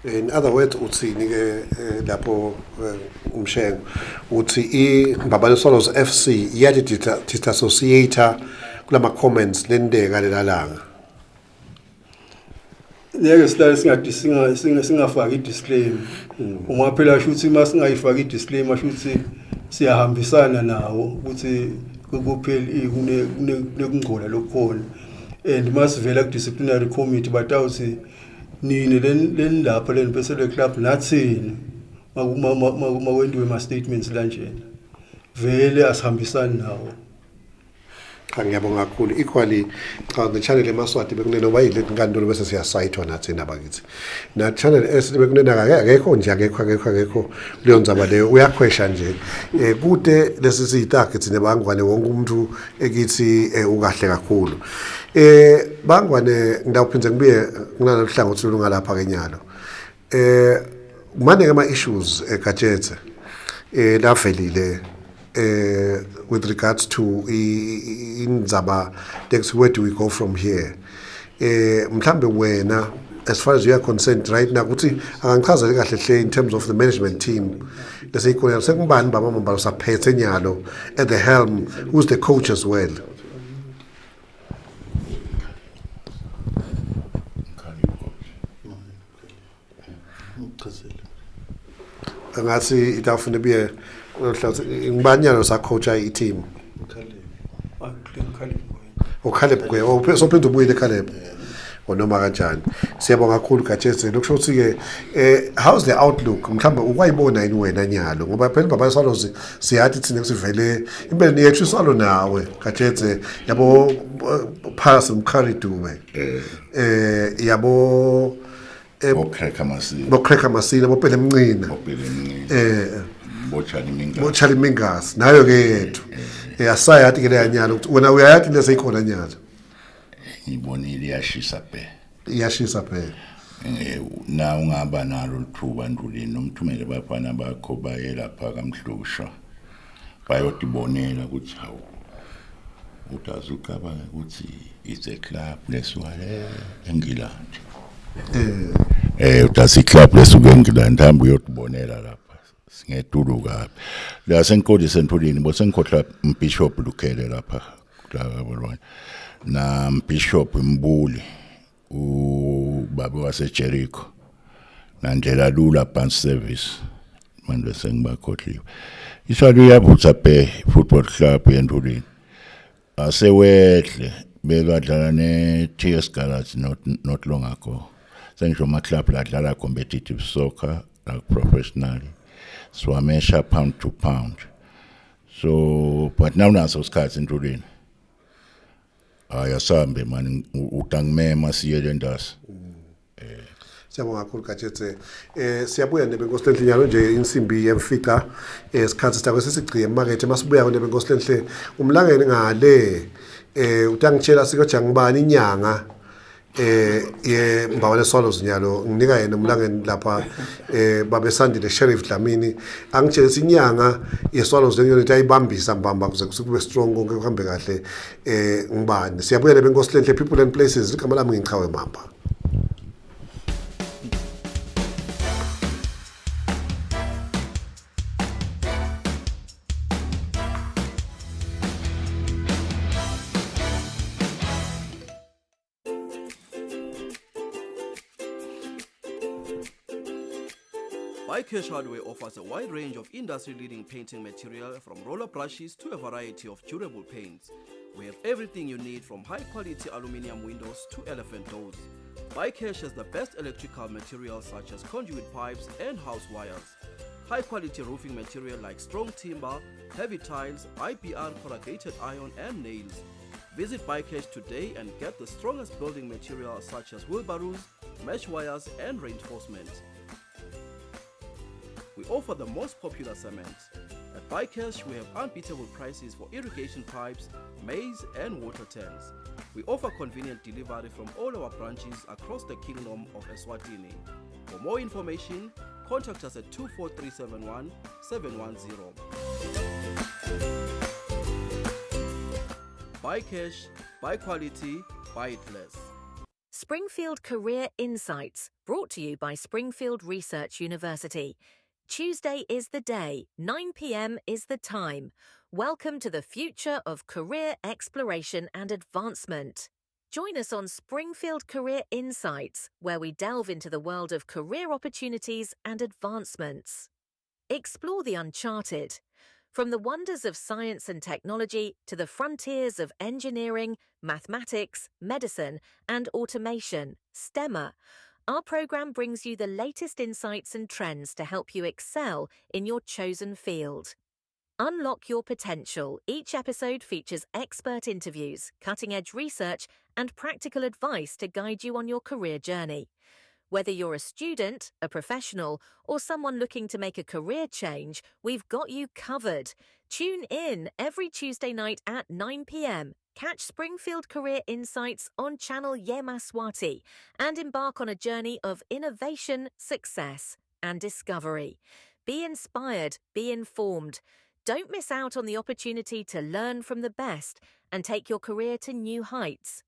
In other words uthini ke lapho umshengo uthi iMbabane Swallows FC yathi disassociate kulama comments lendeka lelalanga ngeke sihlale singafaki disclaimer uma phela shuthi masingayifaki i-disclaimer shuthi siyahambisana nawo ukuthi kuphela kunekungcola lokukhona and masivela ku disciplinary committee batawuthi nini len lapha len bese le club nathini makwendiwe ma statements lanjena vele asihambisani nawo. Ngiyabonga kakhulu equally cha the channel eMaswati bekunena bayile inkantolo bese siyasayithwa nathi nabakithi na channel S bekunena akekho nje akekho leyo ndzaba leyo uyakhwesha nje kude lesi siyitarget nebangwane wonke umuntu ekithi ukahle kakhulu bangwane ngidawuphinze ngibuye kunalahlangothi lungalapha kenyalo manje ama issues eGajethe lavelile with regards to indzaba next where do we go from here mhlambe wena as far as you are concerned right now ukuthi angichazele kahle hle in terms of the management team lesiyikho sekubani baba saphethe nyalo at the helm who's the coach as well ngathi itafuna biye ngibanyalo sa coach team Caleb kwe so phinda ubuyile Caleb onoma kanjani siyabonga kakhulu Gajethe lokusho ukuthi ke how's the outlook mhlawumbe ukwayibona yini wena nyalo ngoba phela Mbabane Swallows siyathi thina sivele impela niyethu salo nawe Gajethe yabo pass umkhari Dube yabo bokreka masina bophela emncina bochali mingas nayo ke yethu asayathi ke le nyalo ukuthi wena uyayathi leseyikhona nyalo ngibonile iyashisa phela na ungaba nalo lithuba Ndulini nomthumele bafana bakho baye lapha kaMhlusha bayodibonela ukuthi hawu utazucabanga ukuthi it's a club lesuke eNgilandi utasi club lesuke eNgilandi hamba uyodibonela lapha singetulu kabi la senkodise Ndulini bosengikhohla umbishop Lukhele lapha la na Bishop Mbuli ubaba waseJericho nandlela lula bus service manje sengibakhohliwe isalo yabutha pe football club eNdulini asewedle bekadlala neTS Galaxy not long ago sengisho ama club ladlala competitive soccer like professionally swamesha pound to pound so but now naso sikhathi eNdulini ayasambe man utangmema siyele ndasi Siyabonga kakhulu Gatshetse. Siyabuya nebenkosi lenhle nyalo nje insimbi yemfica isikhathi sakho sesigciye emarket masibuya nebenkosi lenhle umlangeni ngale utangitshela sikoja ngibani inyanga ye Mbawale Swallows nyalo nginika yena umlangeni lapha babesandile Sheriff Dlamini angitshela inyanga yeSwallows lenyoni ayibambisa mbamba kuze kube strong konke kuhambe kahle ngibani siyabuya nebenkosi lenhle people and places igama lami ngichawe mamba. Bycash Hardware offers a wide range of industry-leading painting material from roller brushes to a variety of durable paints. We have everything you need from high-quality aluminium windows to elephant doors. Bycash has the best electrical materials such as conduit pipes and house wires. High-quality roofing material like strong timber, heavy tiles, IPR corrugated iron and nails. Visit Bycash today and get the strongest building materials such as wheelbarrows, mesh wires and reinforcement. We offer the most popular cement. At Bycash, we have unbeatable prices for irrigation pipes, maize and water tanks. We offer convenient delivery from all our branches across the Kingdom of Eswatini. For more information, contact us at 24371 710. Bycash, buy quality, buy it less. Springfield Career Insights, brought to you by Springfield Research University. Tuesday is the day, 9 p.m. is the time. Welcome to the future of career exploration and advancement. Join us on Springfield Career Insights, where we delve into the world of career opportunities and advancements. Explore the uncharted. From the wonders of science and technology to the frontiers of engineering, mathematics, medicine, and automation, STEMA, our program brings you the latest insights and trends to help you excel in your chosen field. Unlock your potential. Each episode features expert interviews, cutting-edge research, and practical advice to guide you on your career journey. Whether you're a student, a professional, or someone looking to make a career change, we've got you covered. Tune in every Tuesday night at 9 p.m. Catch Springfield Career Insights on channel Yemaswati and embark on a journey of innovation, success, and discovery. Be inspired, be informed. Don't miss out on the opportunity to learn from the best and take your career to new heights.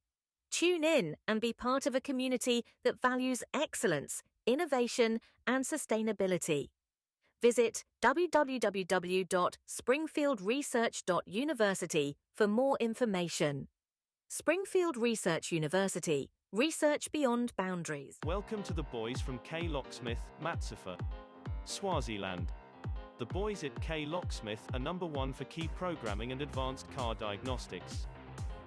Tune in and be part of a community that values excellence, innovation, and sustainability. Visit www.springfieldresearch.university for more information. Springfield Research University. Research beyond boundaries. Welcome to the boys from K Locksmith, Matsapha, Swaziland. The boys at K Locksmith are #1 for key programming and advanced car diagnostics.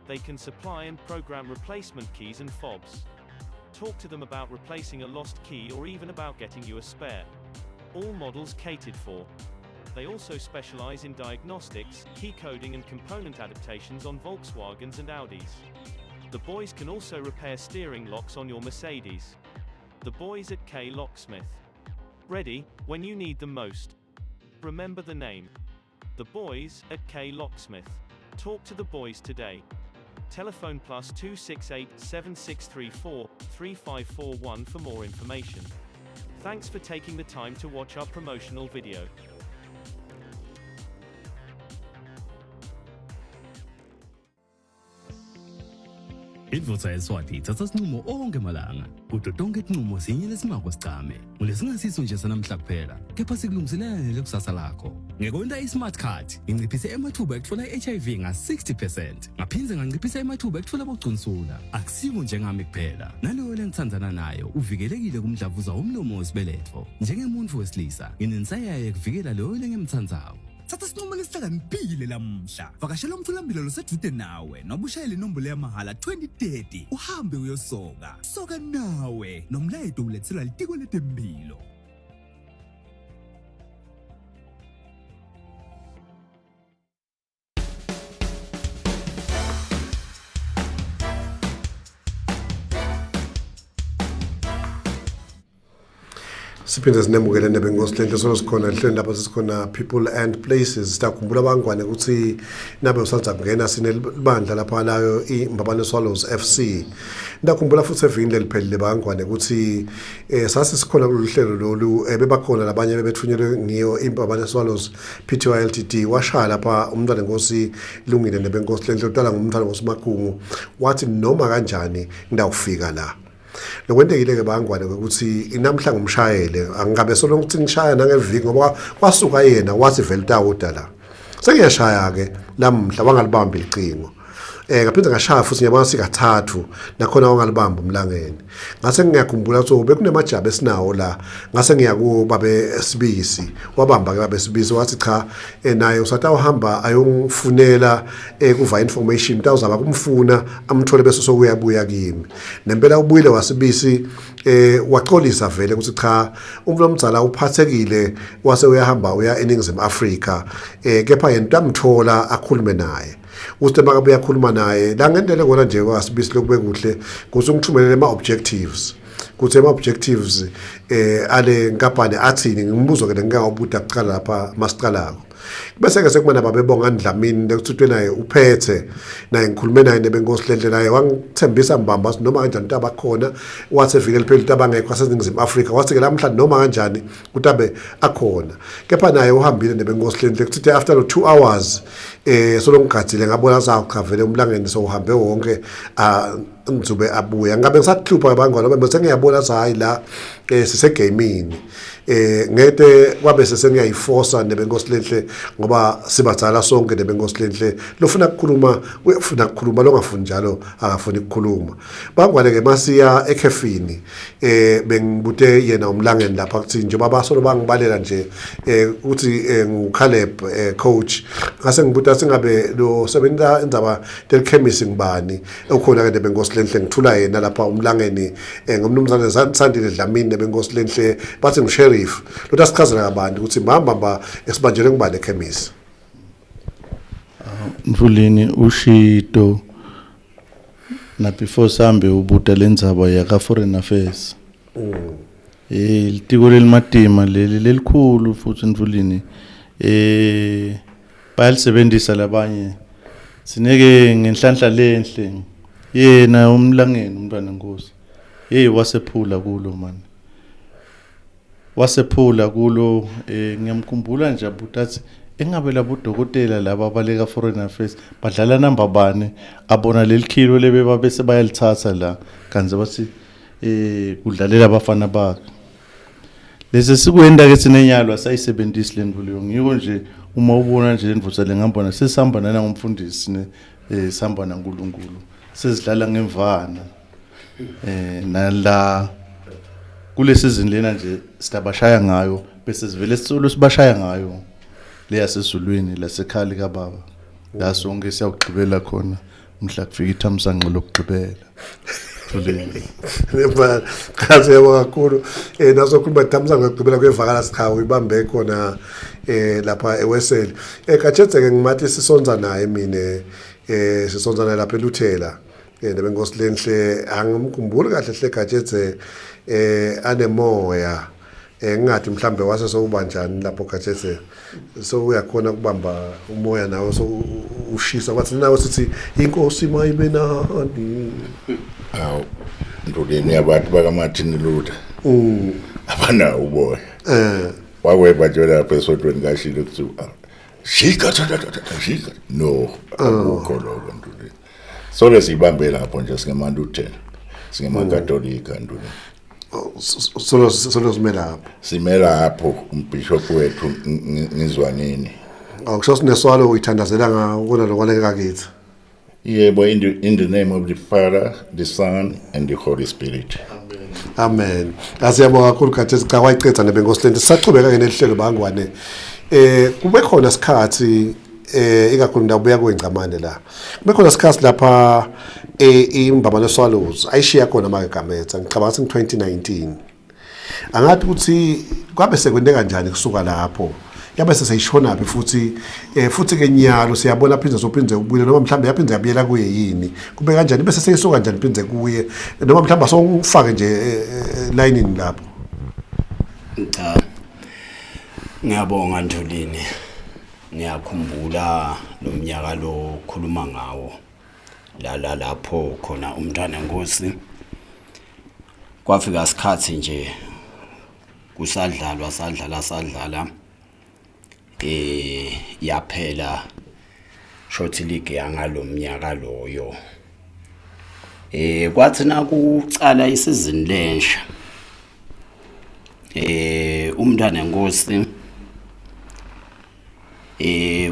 They can supply and program replacement keys and fobs. Talk to them about replacing a lost key or even about getting you a spare. All models catered for. They also specialize in diagnostics, key coding and component adaptations on Volkswagens and Audis. The boys can also repair steering locks on your Mercedes. The boys at K Locksmith. Ready when you need them most. Remember the name. The boys at K Locksmith. Talk to the boys today. Telephone +268 7634 3541 for more information. Thanks for taking the time to watch our promotional video. Indvodza yeSwati ithatha isinqumo onke malanga kodwa tonke isinqumo sinye lesingakho sicame ngolesingasiso nje sanamhla kuphela kepha sikulungiselela lekusasa lakho ngekonta iSmart Card inciphise emathuba ekuthola iHIV nga-60% ngaphindze nganciphisa emathuba ekuthola abogcunsula akusiko njengami kuphela naloyo lengithandzana nayo uvikelekile kumdlavuza womlomo wesibeletho njengemuntu wesilisa nginensayaya yokuvikela loyo lengemthandzayo. Thatha isinqumo lesihlakaniphile lamuhla. Vakashela umtholampilo loseduze nawe nobushayela inombolo yamahala 2030 uhambe uyosoka. Soka nawe nomlayeto ulethelwa litiko letempilo. Siphinde sinemukele nebengosihlento sosikhona ehlweni lapho sisikhona people and places sitakhumbula abangwane ukuthi nabe usanza kungena sinelibandla lapha layo iMbabane Swallows FC ndakhumbula futhi evinile liphelile bangwane ukuthi sasi sikhona kulolu hlelo lolu bebakhona labanye bebethunyelwe ngiyo iMbabane Swallows Pty Ltd washala lapha umntwana enkosi Lungile nebengosihlento utala ngumntwana ngosimakhungu wathi noma kanjani ngidawufika la lokwentekile ke bangwane ukuthi inamhla ngumshayele angabe solo ukuthi ngishaya nangeviki ngoba kwasuka yena wathi vele utawuda la sengiyashaya ke lamhla wangalibambi icingo ngaphinde ngashaya futhi ngiyabona sikathathu nakhona wangalibamba umlangeni ngase ngiyakhumbula ukuthi bekunemajabe esinawo la ngase ngiyakuba besibisi wabamba ke babesibisi wathi cha naye usathi uhamba ayongifunela kuva information utawuzaba kumfuna amthole bese sokuyabuya kimi nempela ubuyile wasibisi waxolisa vele ukuthi cha umfana omdzala uphathekile wase uyahamba uya eNingizimu Afrika kepha yena utamthola akhulume naye uste makabe yakhuluma naye la ngendele kona nje kwasibisi lokube kuhle kuthi ngithumelele ama-objectives kuthi ama-objectives ale nkampani athini ngimbuzo ke ngingawubuda kuqala lapha masiqalako bese ke sekumana babebonga Ndlamini lekuthutwe naye uphethe naye ngikhulume naye nebengosihlendle naye wangithembisa mbamba noma kanjani into abakhona wathi evike liphela into abangekho aseNingizimu Afrika wathi ke namhlanje noma kanjani utabe akhona kepha naye uhambile nebengosihlendle kuthi after 2 hours solo ngigadile ngabona cha vele umlangeni so uhambe wonke ngizube abuya ngabe ngisathlupa abangwana bese ngiyabona hayi la sisegaming ngete kwabe sesengiyayiforce nebengosilenhle ngoba sibadzala sonke nebengosilenhle lofuna ukukhuluma uyafuna ukukhuluma longafuni njalo akafuni ukukhuluma bangwane ke masiya ekhefini bengibute yena umlangeni lapha kuthi nje babasolo bangibalela nje uthi nguCaleb coach ngase ngibuta singabe lo sebenza indzaba telchemist ngibani ukhona ke nebengosilenhle ngithula yena lapha umlangeni ngomnumzane Sandile Dlamini nebengosilenhle bathi ngisheriff lo tasichazela kabantu ukuthi mbamba esibanjele ngibane ekhemisi Mfulini ushito na before sambe ubuta lendzaba yaka foreign affairs litiko lelimatima lelikhulu futhi Mfulini bayalisebenzisa labanye sineke ngenhlanhla lenhle yena umlangeni umntwana enkosi wasephula kulo manje wasephula kulo ngiyamkhumbula nje abutathi engabe labodokotela laba baleka foreign affairs badlala namba bane abona lelikhilo lebe bese bayalithatha la kanze bathi kudlalela abafana bakhe lese sikwenda ke sinenyalo asayisebenzisi lendvulo ngiko nje uma ubona nje lendvuza lengambona sesihamba nana ngumfundisi sihamba naNkulunkulu sezidlala ngemvana nala kulesi sizini lena nje sitabashaya ngayo bese sivele sisolo sibashaya ngayo leyasezulwini lasekhali kaBaba la sonke siyagqibela khona mhla kufika ithamsanqa lokugqibela Lemba kaze yabo kakhulu naso kuba ithamsanqa lokugqibela kwevakala sichawe ibambe khona lapha eWeseli Katshetse ke ngimathi sisonza naye mina sisonza naye lapha eLuthela nebengosilenhle angimkhumbuli kahle hle Katshetse anemoya ngathi mhlambe wase sokuba njani lapho Katshetse so uyakhona ukubamba umoya nawo so ushisa kwathi nawe sithi inkosi mayibe nani awu ndoleni abantu bakaMartin Luther abana uboya wakweba nje lapha esontweni kaShilo kuthiwa shika shika no akukho lokho ndoleni so lesibambela lapho nje singeMaluthela singemakatolika ndoleni solo simela lapho umbishop wethu ngizwanini awukusho sineswalo uyithandazela ngakona lokwaleka kithi yebo in the name of the Father, the Son and the Holy Spirit. Amen. Asiyabonga kakhulu khathesi cha wayiqedza nebenkosileni sisachubeka ke nehlelo bangwane kube khona isikhathi ikakhulu ndabuya kwencamane la kube khona isikhathi lapha imbabane Swallows ayishiya khona amaGametsa ngicabanga ukuthi 2019 angathi ukuthi kwabe sekwende kanjani kusuka lapho yabe sesayishona phi futhi ke nyalo siyabona phinze sophindze ubuye noma mhlambe yaphindze yabuyela kuye yini kube kanjani bese seyisuka kanjani phinze kuye noma mhlambe sokufake nje lineini lapho cha ngiyabonga Ntulini ngiyakhumbula lo mnyaka lo khuluma ngawo lapho khona umntwana Nkosi kwafika isikhathi nje kusadlalwa sadlala yaphela short league yangalo mnyaka loyo kwathi nakucala isizini lensha umntwana Nkosi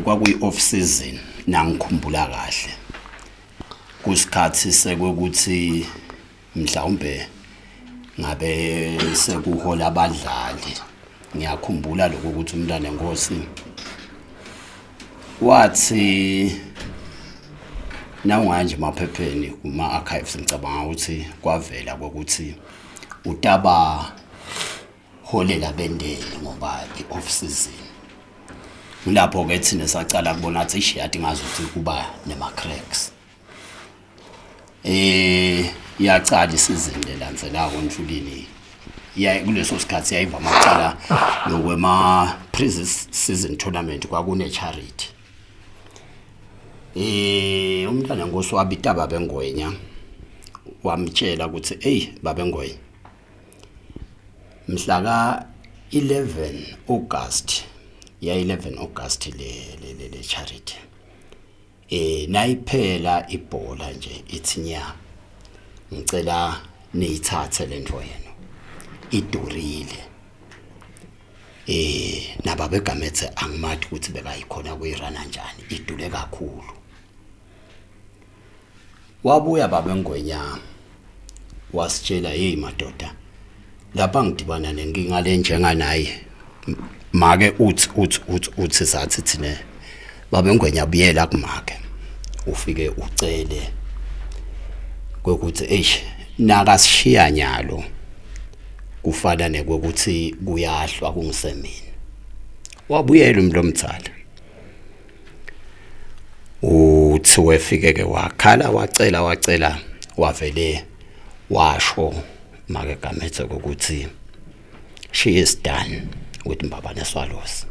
kwakuyi off season nangikhumbula kahle kusikhathi sekwekuthi mhlawumbe ngabe sekuhola abadlali ngiyakhumbula lokho ukuthi umntwana Nkosi wathi nawunganje emaphepheni kuma archives ngicabanga ukuthi kwavela ukuthi uTaba holela bendele ngoba i-off season lapho ke thina sacala kubona ukuthi ishiyati ngazuthi kuba nema cracks yacala isizini lelandzelako Ntulini kuleso sikhathi yayiva amacala lokwema pre-season tournament kwakune charity umntwana Nkosi wabita babengwenya wamtshela ukuthi hey babengwenya mhla ka 11 August ya 11 August le charity nayiphela ibhola nje ithinya ngicela niyithathe lento yenu idurile nababeGametsa angimathi ukuthi bekayikhona kuyirana kanjani idule kakhulu wabuya babengwenya wasitshela hey madoda lapha ngidibana nenkinga lenjenga naye make uthi sathi thina babengwenya buyela kumake ufike ucele kokuthi nakasishiya nyalo kufana nekokuthi kuyahlwa kungisemini wabuyela umlomtsala uthi wefike ke wakhala wacela wavele washo makeGametsa ukuthi she is done with Mbabane Swallows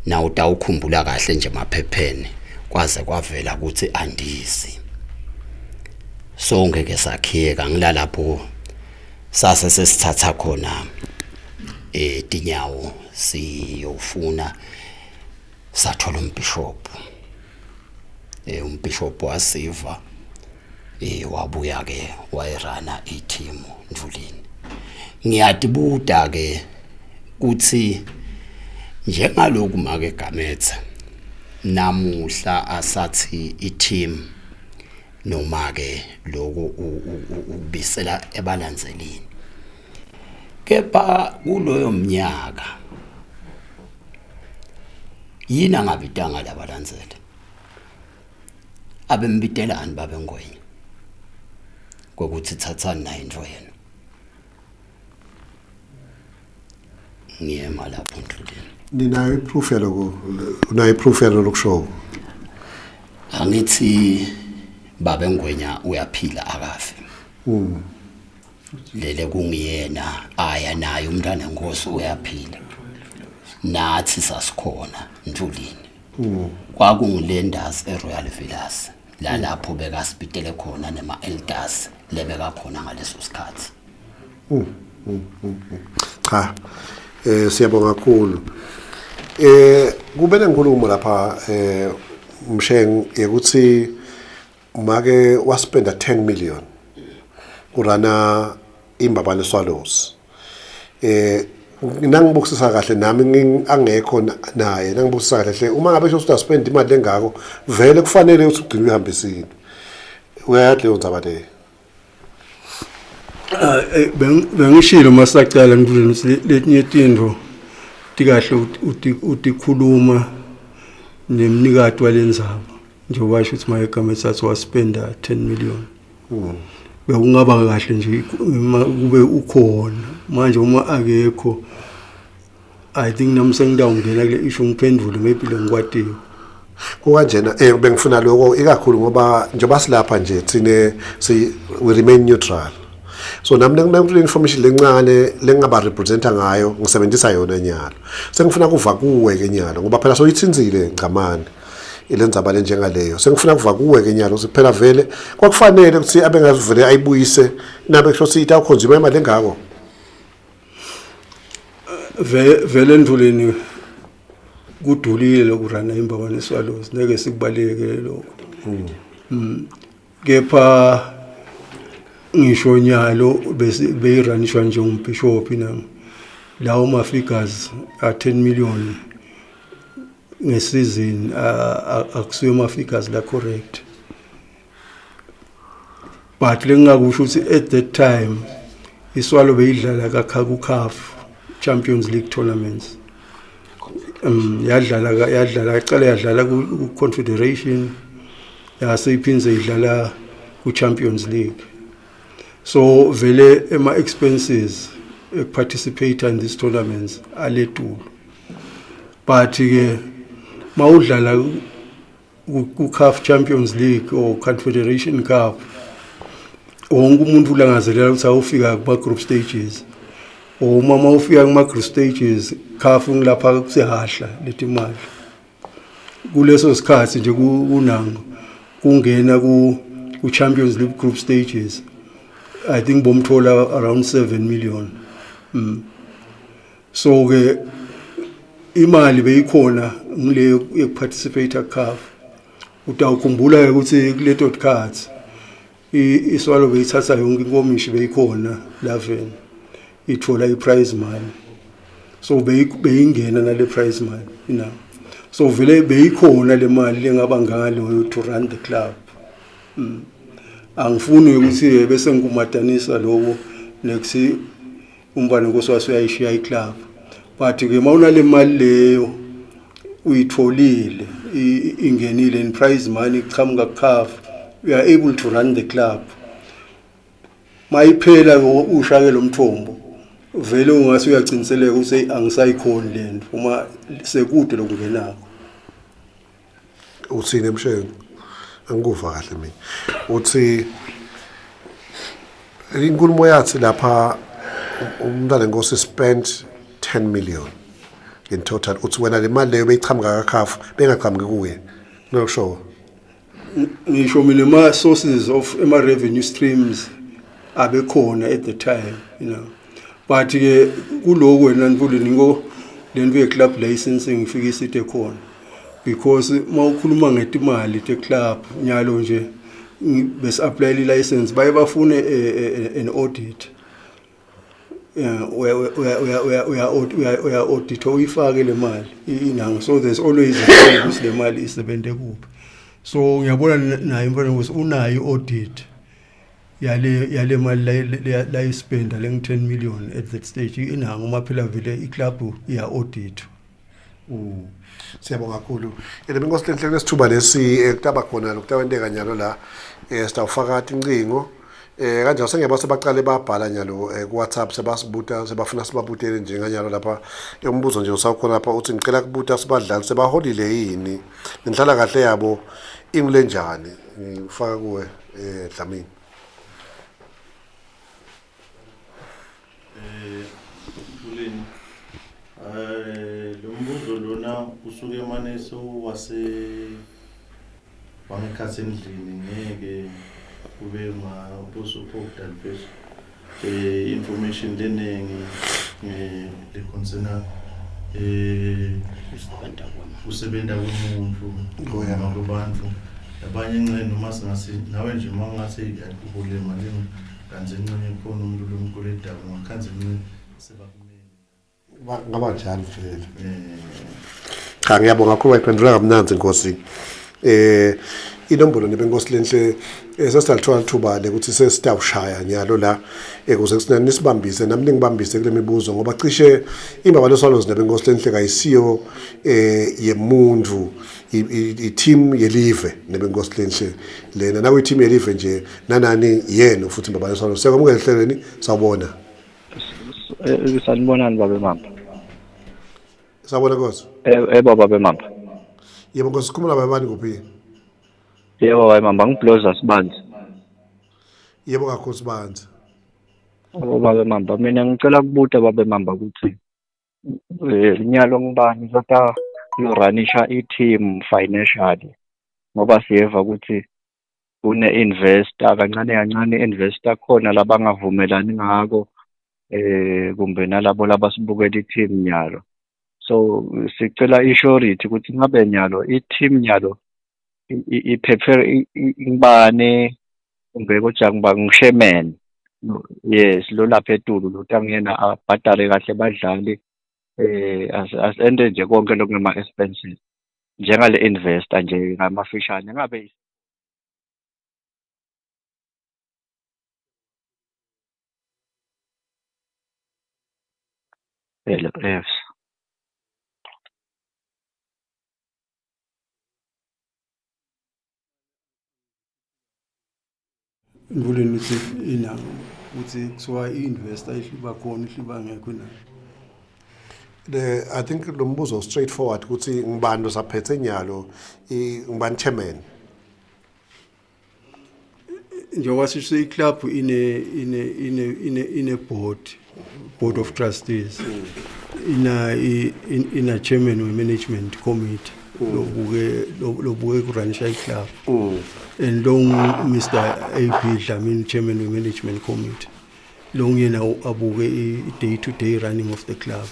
na utawukhumbula kahle nje emaphepheni kwaze kwavela ukuthi andizi so ngeke sakhiyeka ngilalapho sase sesithatha khona Dinyawo siyofuna sathola umbishop umbishop wasiva wabuya ke wayirana i-team Ntulini ngiyadibuda ke kuthi njengaloku makeGametsa namuhla asathi i-team noma ke lokho ubisela ebalanzelini kepha kuloyo mnyaka yina ngabitanga labalandzele abembitelani babengwenya kokuthi thathani nayo into yenu ngiyema lapho Ntulini ninayo iproof yaloko unayo iproof yalokushow angithi babengwenya uyaphila akafi lele kungiyena aya naye umntwana Nkosi uyaphila nathi sasikhona Ntulini kwakungulendas eRoyal Villas la lapho bekasipitele khona nema elders lebeka khona ngaleso sikhathi. Cha siyabonga kakhulu. Kube nenkulumo lapha Msheng ukuthi make waspenda 10 million kurana imbabane Swallows. Nangibukisisa kahle nami angekho naye nangibukisisa kahle uma ngabe usho spend imali lengako vele kufanele ukuthi ugcine uhambisini. Uyayadle yonzaba le. Bengishilo masacala ngivule ukuthi letinye tinto tikahle utikhuluma nemnikati walendzaba njengoba basho ukuthi mayegama ethathu waspenda 10 million. Bekungaba kahle nje kube ukhona manje uma akekho I think nami sengidawungena kule issue ngiphendule maybe lengikwatiwe. Kukanjena bengifuna lokho ikakhulu ngoba njengoba silapha nje thine we remain neutral. So nami nginayo information lencane lengaba representa ngayo ngisebenzisa yona nyalo. Sengifuna kuva kuwe ke nyalo ngoba phela soyithinzile ngamani ilendzaba lenjengaleyo. Sengifuna kuva kuwe ke nyalo siphela vele kwakufanele ukuthi abengazivele ayibuyise nabe kusho sithi awukhonzima imali engako. Vele ndvuleni kudulile lokurana imbabane Swallows ngeke sikubaleke lokho. Kepha ngisho nyalo beyiranishwa njengombishop nami lawo mafigures a 10 million ngesizini akusuye mafigures la correct, but lengakusho ukuthi at that time iSwallow beyidlala kakhaku CAF Champions League tournaments. Yadlala ku Confederation yase iphinze idlala ku Champions League. So vele ema expenses participate in these tournaments aletulu. But ke mawudlala ku CAF Champions League or Confederation Cup wonke umuntu ulangazelela ukuthi awufika kuma group stages. Uma ufika kuma group stages CAF ngilapha kusehahla leti mali. Kuleso sikhathi nje kunango kungena ku Champions League group stages. I think bomthola around 7 million. So ke imali beyikhona ngileyo yokuparticipate CAF. Utawukhumbula ukuthi kuleto cards iSwallow beyithatha yonke inkomishi beyikhona laveni ithola iprize money. So beyingena nale prize money ina. So vele beyikhona le mali lengaba ngalo to run the club. Angifuni ukuthi bese ngikumadanisa lokho nekuthi umbane nkoswaso uyayishiya iClub, but ke mawuna le mali leyo uyitholile ingenile in prize money iqhamuka CAF, you are able to run the club. Mayiphela ushake lo mthombo vele ungase uyagciniseleka ukuthi angisayikhoni lento uma sekude lokungenako. Uthini Msheng? Angikuva kahle mina. Uthi inkulumo yathi lapha umntana Nkosi spent 10 million in total. Uthi wena le mali leyo beyiqhamuka kaCAF bengaqhamuki kuye. No sure. Ngisho mina ma sources of ema revenue streams abekhona at the time, you know. But ke kuloko wena Mvuleni ngo lento ye club licensing ifike isithe khona. Because mawukhuluma ngetimali te club nyalo nje bese apply license baye bafune an audit. We audit uyifake le mali inanga, so there's always a chance le mali isebenze kuphi. So ngiyabona naye mfana ukuthi unayo audit yale mali la ispenda le 10 million at that stage inanga uma phela vele iClub iya audit. Siyabonga kakhulu. Benkosi lenhle lesithuba lesi kutaba khona lokutawenteka nyalo la sitawufaka incingo kanjalo sengiyaba sebaqale babhala nyalo ku WhatsApp sebasibuta sebafuna sibabutele njenganyalo lapha umbuzo nje usawukhona lapha uthi ngicela kubuta sibadlali sebaholile yini nenhlala kahle yabo ingulenjani ngifaka kuwe Dlamini. Lo mbuzo lo lona usuke maneso wangekhatsi endlini ngeke ube support dalbes information leningi le concern usebenta komuntu ngobantu abanye incane noma singasi nawe nje mangase yakubule mali kanze incane khona umuntu lomkoleda ngakhanze incane sebakumele ngaba njani vele cha ngiyabonga kakhulu wayiphendula kamnanzi Nkosi inombolo nebenkosi lenhle sesalithola ithuba lekuthi sesitawushaya nyalo la ukuze kusinani nisibambise nami ningibambise kule mibuzo ngoba cishe imbabalo swallows nebenkosi lenhle kayisiyo yemuntu i-team yelive nebenkosi lenhle lena nawe i-team yelive nje nanani yena futhi imbabalo swallows siyakwamukela ehlelweni sawubona sanibonani babe mama sawubona Nkosi baba bemama yebo Nkosi sikhuluma babani kuphi yebo babe mama ngibloza sibanzi yebo kakhulu sibanzi babe mama mina ngicela kubuta babe mama ukuthi nyalo ngibani zata yoranisha i-team financially ngoba siyeva ukuthi une-investor kancane investor khona labangavumelani ngako kumbe nalabo labasibukela i-team nyalo so sicela i-surety ukuthi ngabe nyalo i-team nyalo i-prepare ingibane kumbe koJangba ngishemen yes lo lapha etulu lo tangena abhadale kahle badlali asende nje konke lokungema expenses njengale investor nje ngamafishane ngabe yes nguleni ina uthi kuthiwa i-investor ihliba khona ihliba ngekho na I think lo mbuzo straightforward ukuthi ngibani osaphethe nyalo ngibani chairman njengoba sisho i-club ine board of trustees ina chairman we-management committee lobuke kuranisha i-club and long Mr. AP Dlamini chairman we-management committee long yena abuke i-day-to-day running of the club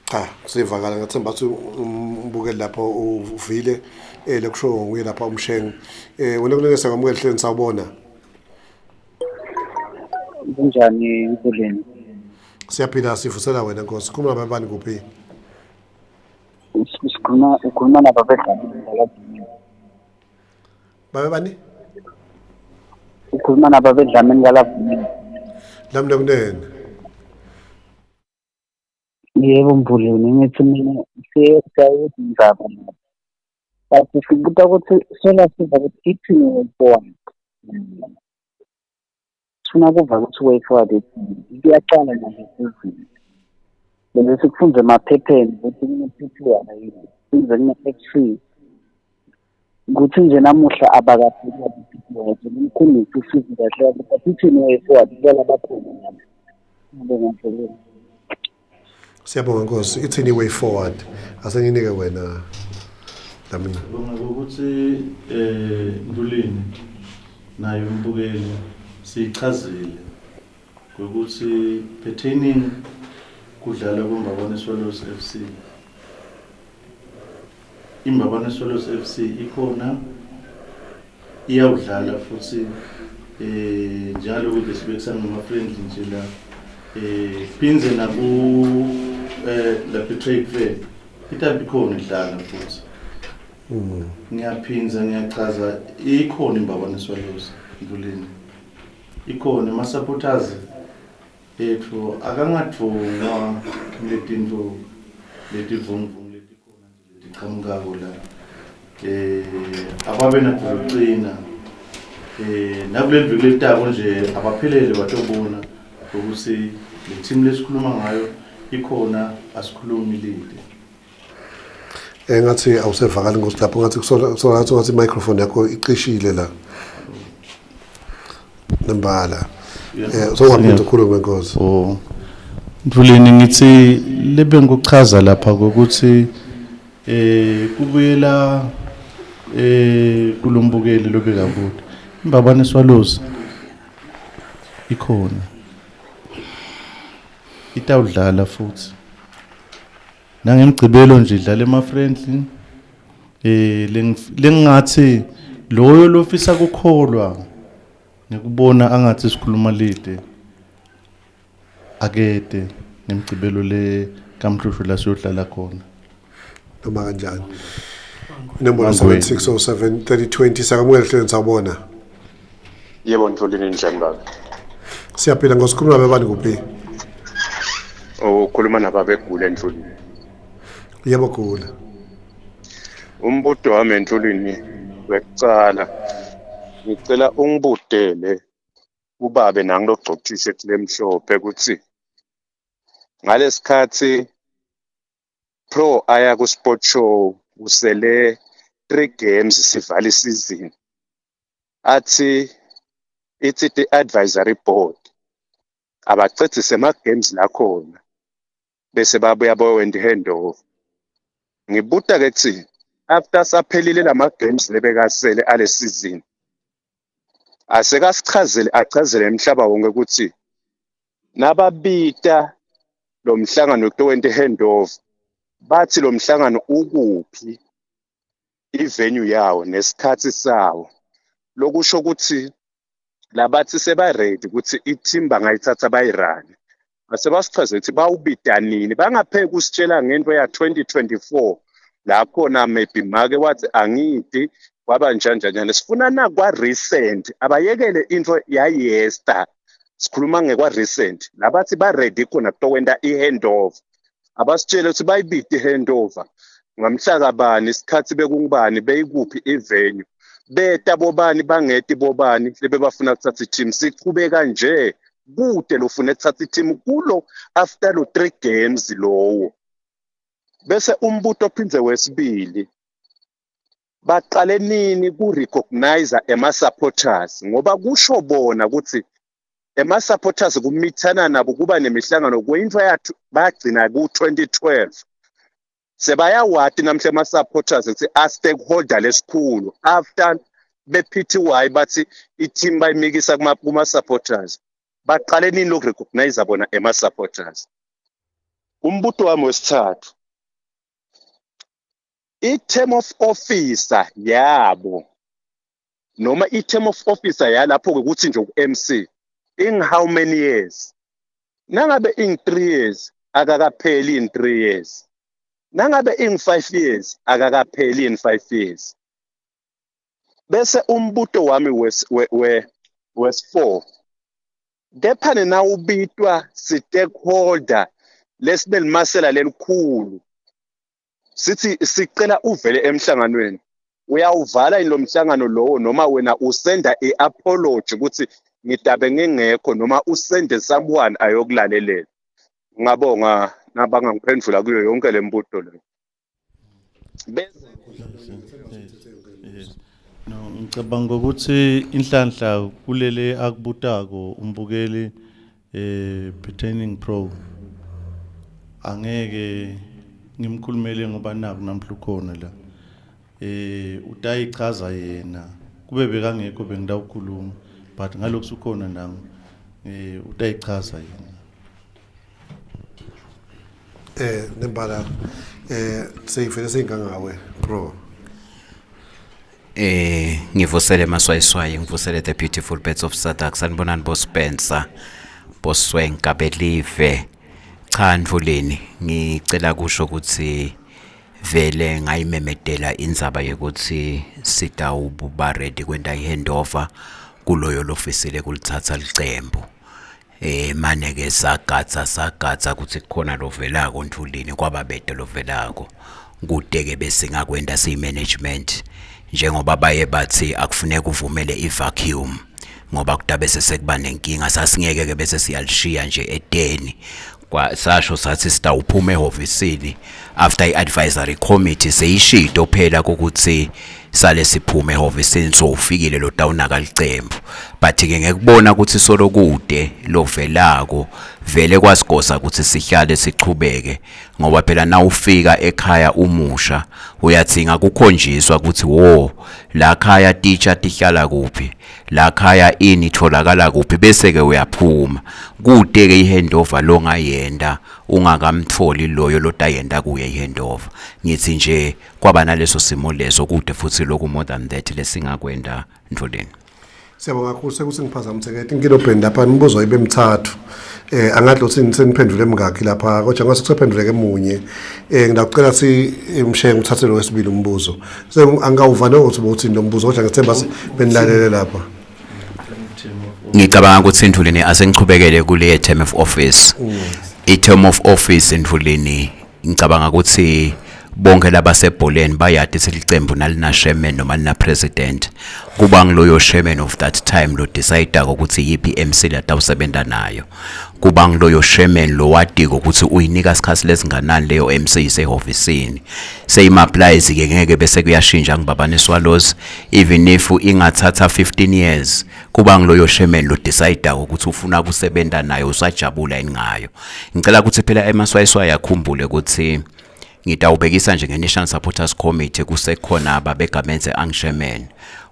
cha sivakala ngathemba ukuthi umbukeli lapho uvile lekusho nguye lapha umsheng wena kulengesa ngamukela hleni sawubona kunjani nguleni siyaphila sifusela wena Nkosi khuluma babani kuphi ukhuluma nababedlamini ngalabhini babe bani ukhuluma nababedlamini ngalabhini lamle kunene yebo mbuleni ngithi mina siyayithi ngizaba but sibuta ukuthi sola siva ukuthi ithini forward sifuna kuva ukuthi way forward iyaqala nje sizini bese kufunze emaphepheni ukuthi kunephephi yana yini kuze kune-factory ukuthi nje namuhla abakafika ukuthi umkhulisi usizi kahle ukuthi ithini way forward kulela bakhona ngiyabonga siyabonga Nkosi ithini way forward asenginike wena Dlamini bonga ukuthi Ndulini nayo umbukeli sichazile ukuthi pertaining kudlala kuMbabane Swallows FC iMbabane Swallows FC ikhona iyawudlala futhi njalo ukuthi sibe kusangama friendly nje la pinze naku la trade fair itabi khona idlala futhi ngiyaphinza ngiyachaza ikhona iMbabane Swallows Ndulini ikhona ama supporters ethu akangathunga letinto letivunguvungu letikhona nje letiqhamukako la ababe nakuqina nakuleli viki letako nje abaphelele batobona ukuthi le team lesikhuluma ngayo ikhona asikhulumi lile ngathi awusevakala Nkosi lapho ngathi kusola ngathi microphone yakho iqishile la nembala so ngaphinda ukukhuluma Nkosi Mfuleni ngithi lebe ngokuchaza lapha ukuthi kubuyela kulombukeli lobeka kude. Imbabane Swallows ikhona. Itawudlala futhi. Nangemgcibelo nje idlala ema-friendly. Lengathi loyo lofisa kukholwa ngikubona angathi sikhuluma lide. Akede nemgcibelo le kaMhlushwa la siyodlala khona. Noma kanjani. Number 7607 3020 sakamukela hlelo sawubona. Yebo Ntulini njani baba? Siyaphila ngosikhuluma bebani kuphi? Ukhuluma nababe Gule Ntulini. Yebo Gule. Umbuto wami Ntulini wekucala ngicela ungibudele ubabe nangilogcothishe kulemhlophe ukuthi ngalesikhathi Pro aya ku sport show usele 3 games sivala isizini athi ithi the advisory board abacethise ama games la khona bese babuya bowenza handover. Ngibuta ke kuthi after saphelile lama games lebekasele ale season asekasichazele achazele emhlaba wonke ukuthi nababita lo mhlangano kutowenta handover bathi lo mhlangano ukuphi ivenue yawo nesikhathi sawo lokusho ukuthi labathi seba ready ukuthi i-team bangayithatha bayirane base basichaze ukuthi bawubita nini bangapheka usitshela ngento ya 2024 lapho na maybe make wathi angidi kwaba njani sifuna na kwa recent abayekele into yayesta sikhuluma ngekwa recent labathi ba ready khona kutowenta i-handover abasitshela ukuthi bayibite i-handover ngamhlaka bani isikhathi bekungubani beyikuphi ivenue beta bobani bangeti bobani lebe bafuna ukuthatha i-team siqhubeka nje kude lofuna ukuthatha i-team kulo after lo 3 games lowo bese umbuto ophinze wesibili baqale nini ku recognize ema supporters ngoba kusho bona ukuthi ema supporters kumithana nabo kuba nemihlangano kwinto yathu bagcina ku 2012 sebayawati namhle ama supporters ukuthi a stakeholder lesikhulu after bePTY bathi i-team bayimikisa kuma supporters baqale nini lo recognize bona ema supporters. Umbuto wami wesithathu i-term of officer yabo noma i-term of officer yalapho ukuthi nje ku-MC in how many years nangabe in 3 years akakapheli in 3 years nangabe in 5 years akakapheli in 5 years bese umbuto wami wes 4 dephane na ubitwa stakeholder lesinelimasela lelikhulu sithi sicela uvele emhlanganweni uyawuvala lo mhlangano lowo noma wena usenda i-apology ukuthi ngitabe ngengekho noma usende someone ayokulalela. Ngabonga nabangangiphendula kuyo yonke lembuto le. No, ngicabanga ukuthi inhlanhla kulele akubutako umbukeli pertaining Pro angeke ngimkhulumele ngoba naku namhla ukhona la utayichaza yena kube bekangekho bengidawukhuluma but ngalokho ukhona nangu utayichaza yena nembala seyifele sengangawe Pro ngivusele maswayiswaye ngivusele the beautiful birds of Sadak sanibonani bo Spencer bo Swenka Believe cha Ntfuleni ngicela kusho ukuthi vele ngayimemedela indzaba yokuthi sitawuba ready kwenta ihandover kuloyo lofisile kulithatha licembu mane ke sagatsa ukuthi kukhona lovelako Ntfuleni kwababede lovelako kude ke bese ngakwenda simanagement njengoba baye bathi akufuneka uvumele ivacuum ngoba kutabe sekuba nenkinga sasingeke ke bese siyalishiya nje edeni sasho sathi sitawuphuma ehovisini after i-advisory committee seyishito phela ukuthi sale siphume ehhovisini so ufikile lo dawunaka licembu but ke ngekubona ukuthi solo kude lo velako vele kwasigosa ukuthi sihlale sichubeke ngoba phela na ufika ekhaya umusha uyathinga kukhonjiswa ukuthi wo la khaya teacher tihlala kuphi la khaya ini tholakala kuphi bese ke uyaphuma kude ke ihandover longayenda ungakamtholi loyo lotayenda kuye ihandover ngithi nje kwaba naleso simo leso kude futhi lokhu more than that lesingakwenda Ndluleni. Siyabonga kakhulu sekuthi ngiphazamiseke inkilo band lapha imibuzo ibe mithathu angadlo seniphendule emngakhi lapha kodwa ngase kusephenduleke emunye ngidakucela imshenga uthathe lo wesibili umbuzo angawuva nokuthi ubuthi lo mbuzo kodwa ngithemba benilalele lapha. Ngicabanga ukuthi Ndluleni asengichubekele kule term of office i-term of office Ndluleni ngicabanga ukuthi bonke labasebholeni bayade selicembu nalina chairman noma lina president kuba ngiloyo chairman of that time lo decide ukuthi yipi MC la tawusebenza nayo kuba ngiloyo chairman lo wadiko ukuthi uyinika sikhathi lesinganani leyo MC isehofisini seyima applies ke ngeke bese kuyashintsha ngibabane swallows even if ingathatha 15 years kuba ngiloyo chairman lo decide ukuthi ufuna kusebenza nayo usajabula ngayo ngicela ukuthi phela emaswayiswa yakhumbule ukuthi ngitawubekisa nje nge-National Supporters Committee kusekhona ababegamenze angishaman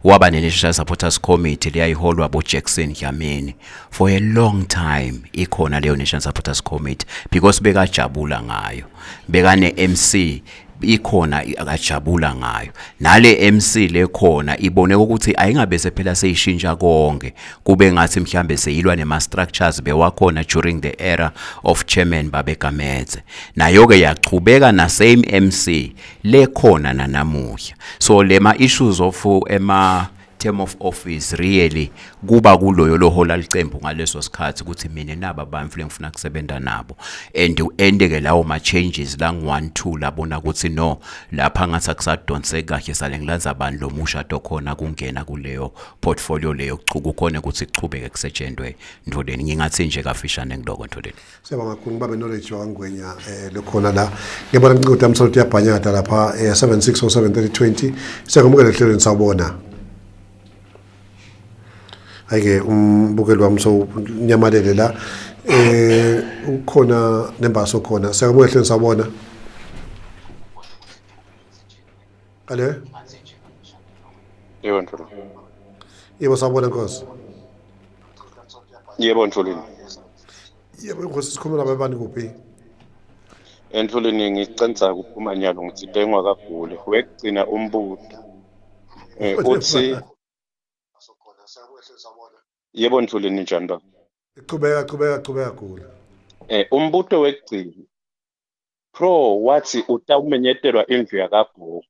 waba ne-National Supporters Committee liyayiholwa bo Jackson Dlamini for a long time ikhona leyo National Supporters Committee because bekajabula ngayo bekane MC ikhona akajabula ngayo nale MC lekhona ibone ukuthi ayingabe phela seyishintsha konke kube ngathi mhlambe seyilwa nema structures bewakhona during the era of chairman Babegameze nayo ke yachubeka na same MC lekhona nanamuhla so lema issues of term of office really kuba kuloyo lohola licembu ngaleso sikhathi ukuthi mina naba bamfule ngifuna kusebenza nabo and endeke lawo ma changes la ngi1 2 labona ukuthi no lapha ngathi akusadonse kahle sale ngilanza abantu lomusha tokhona kungena kuleyo portfolio leyo kuchuku khona ukuthi kuchubeke kusetshenzwe Ndluleni ngingathi nje kafishane ngiloko Ndluleni. Siyabonga kakhulu babe knowledge wangwenya lokhona la ngebona ngicode amsolo yabhanyada lapha 76073020 siyakumukela ehlelweni sawubona. Ayike umbukeli wami so nyamalele la ukhona nembaso khona siyakubuka ehleni sabona ale yebo Ndluleni yebo sabona Nkosi yebo Ndluleni yebo Nkosi sikhuluma nabani kuphi Ndluleni ngicenza kuphuma nyalo ngithi dengwa kagule wekugcina umbuto uthi yebo Ndluleni njani ba Chubeka kula umbuto wekugcina pro wathi utawumenyetelwa indlu yakagogo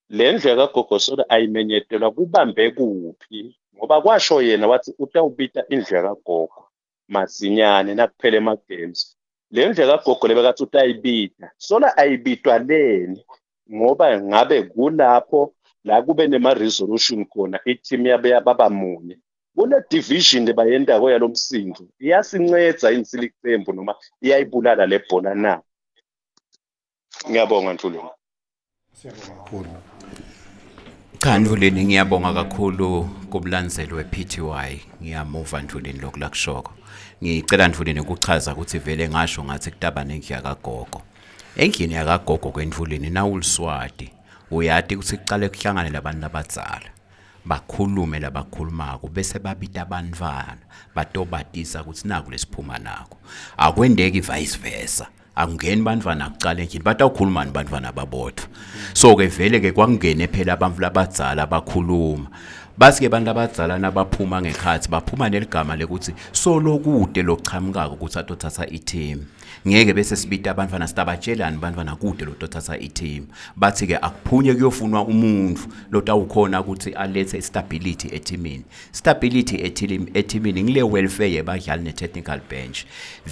le ndlu yakagogo soda ayimenyetelwa kubambe kuphi ngoba kwasho yena wathi utawubita indlu yakagogo masinyane nakuphele ama games le ndlu yakagogo lebekathi utayibita sola ayibitwa leni ngoba ngabe kulapho la kube nema resolution khona i-team yabe baba munye kule division lebayenda ko yalomsindo iyasinceda insilicembu noma iyayibulala lebhola na. Ngiyabonga Ndluleni. Siyabonga kakhulu. Ndluleni ngiyabonga kakhulu kubulandzelo we-PTY ngiyamuva Ndluleni lokulakushoko ngicela Ndluleni ukuchaza ukuthi vele ngasho ngathi kutabane endlu yakagogo endlini yakagogo kweNdluleni nawuliswati uyati ukuthi kucale kuhlangane labantu abadzala bakhulume labakhulumako bese babita abantwana batobatisa ukuthi naku lesiphuma nako akwendeki vice versa akungeni bantwana kucala endlini batawukhuluma nabantwana babodwa so ke vele ke kwakungene phela abantu abadzala bakhuluma basi ke abantu abadzala nabaphuma ngekhathi baphuma neligama lekuthi solo kude lokuchamukaka ukuthi atothatha i-team ngeke bese sibita abantwana sitabatshelani abantwana kude lotothatha i-team bathi ke akuphunywe kuyofunwa umuntu lotawukhona ukuthi alethe stability eteamini eteamini ngile welfare yebadlali ne-technical bench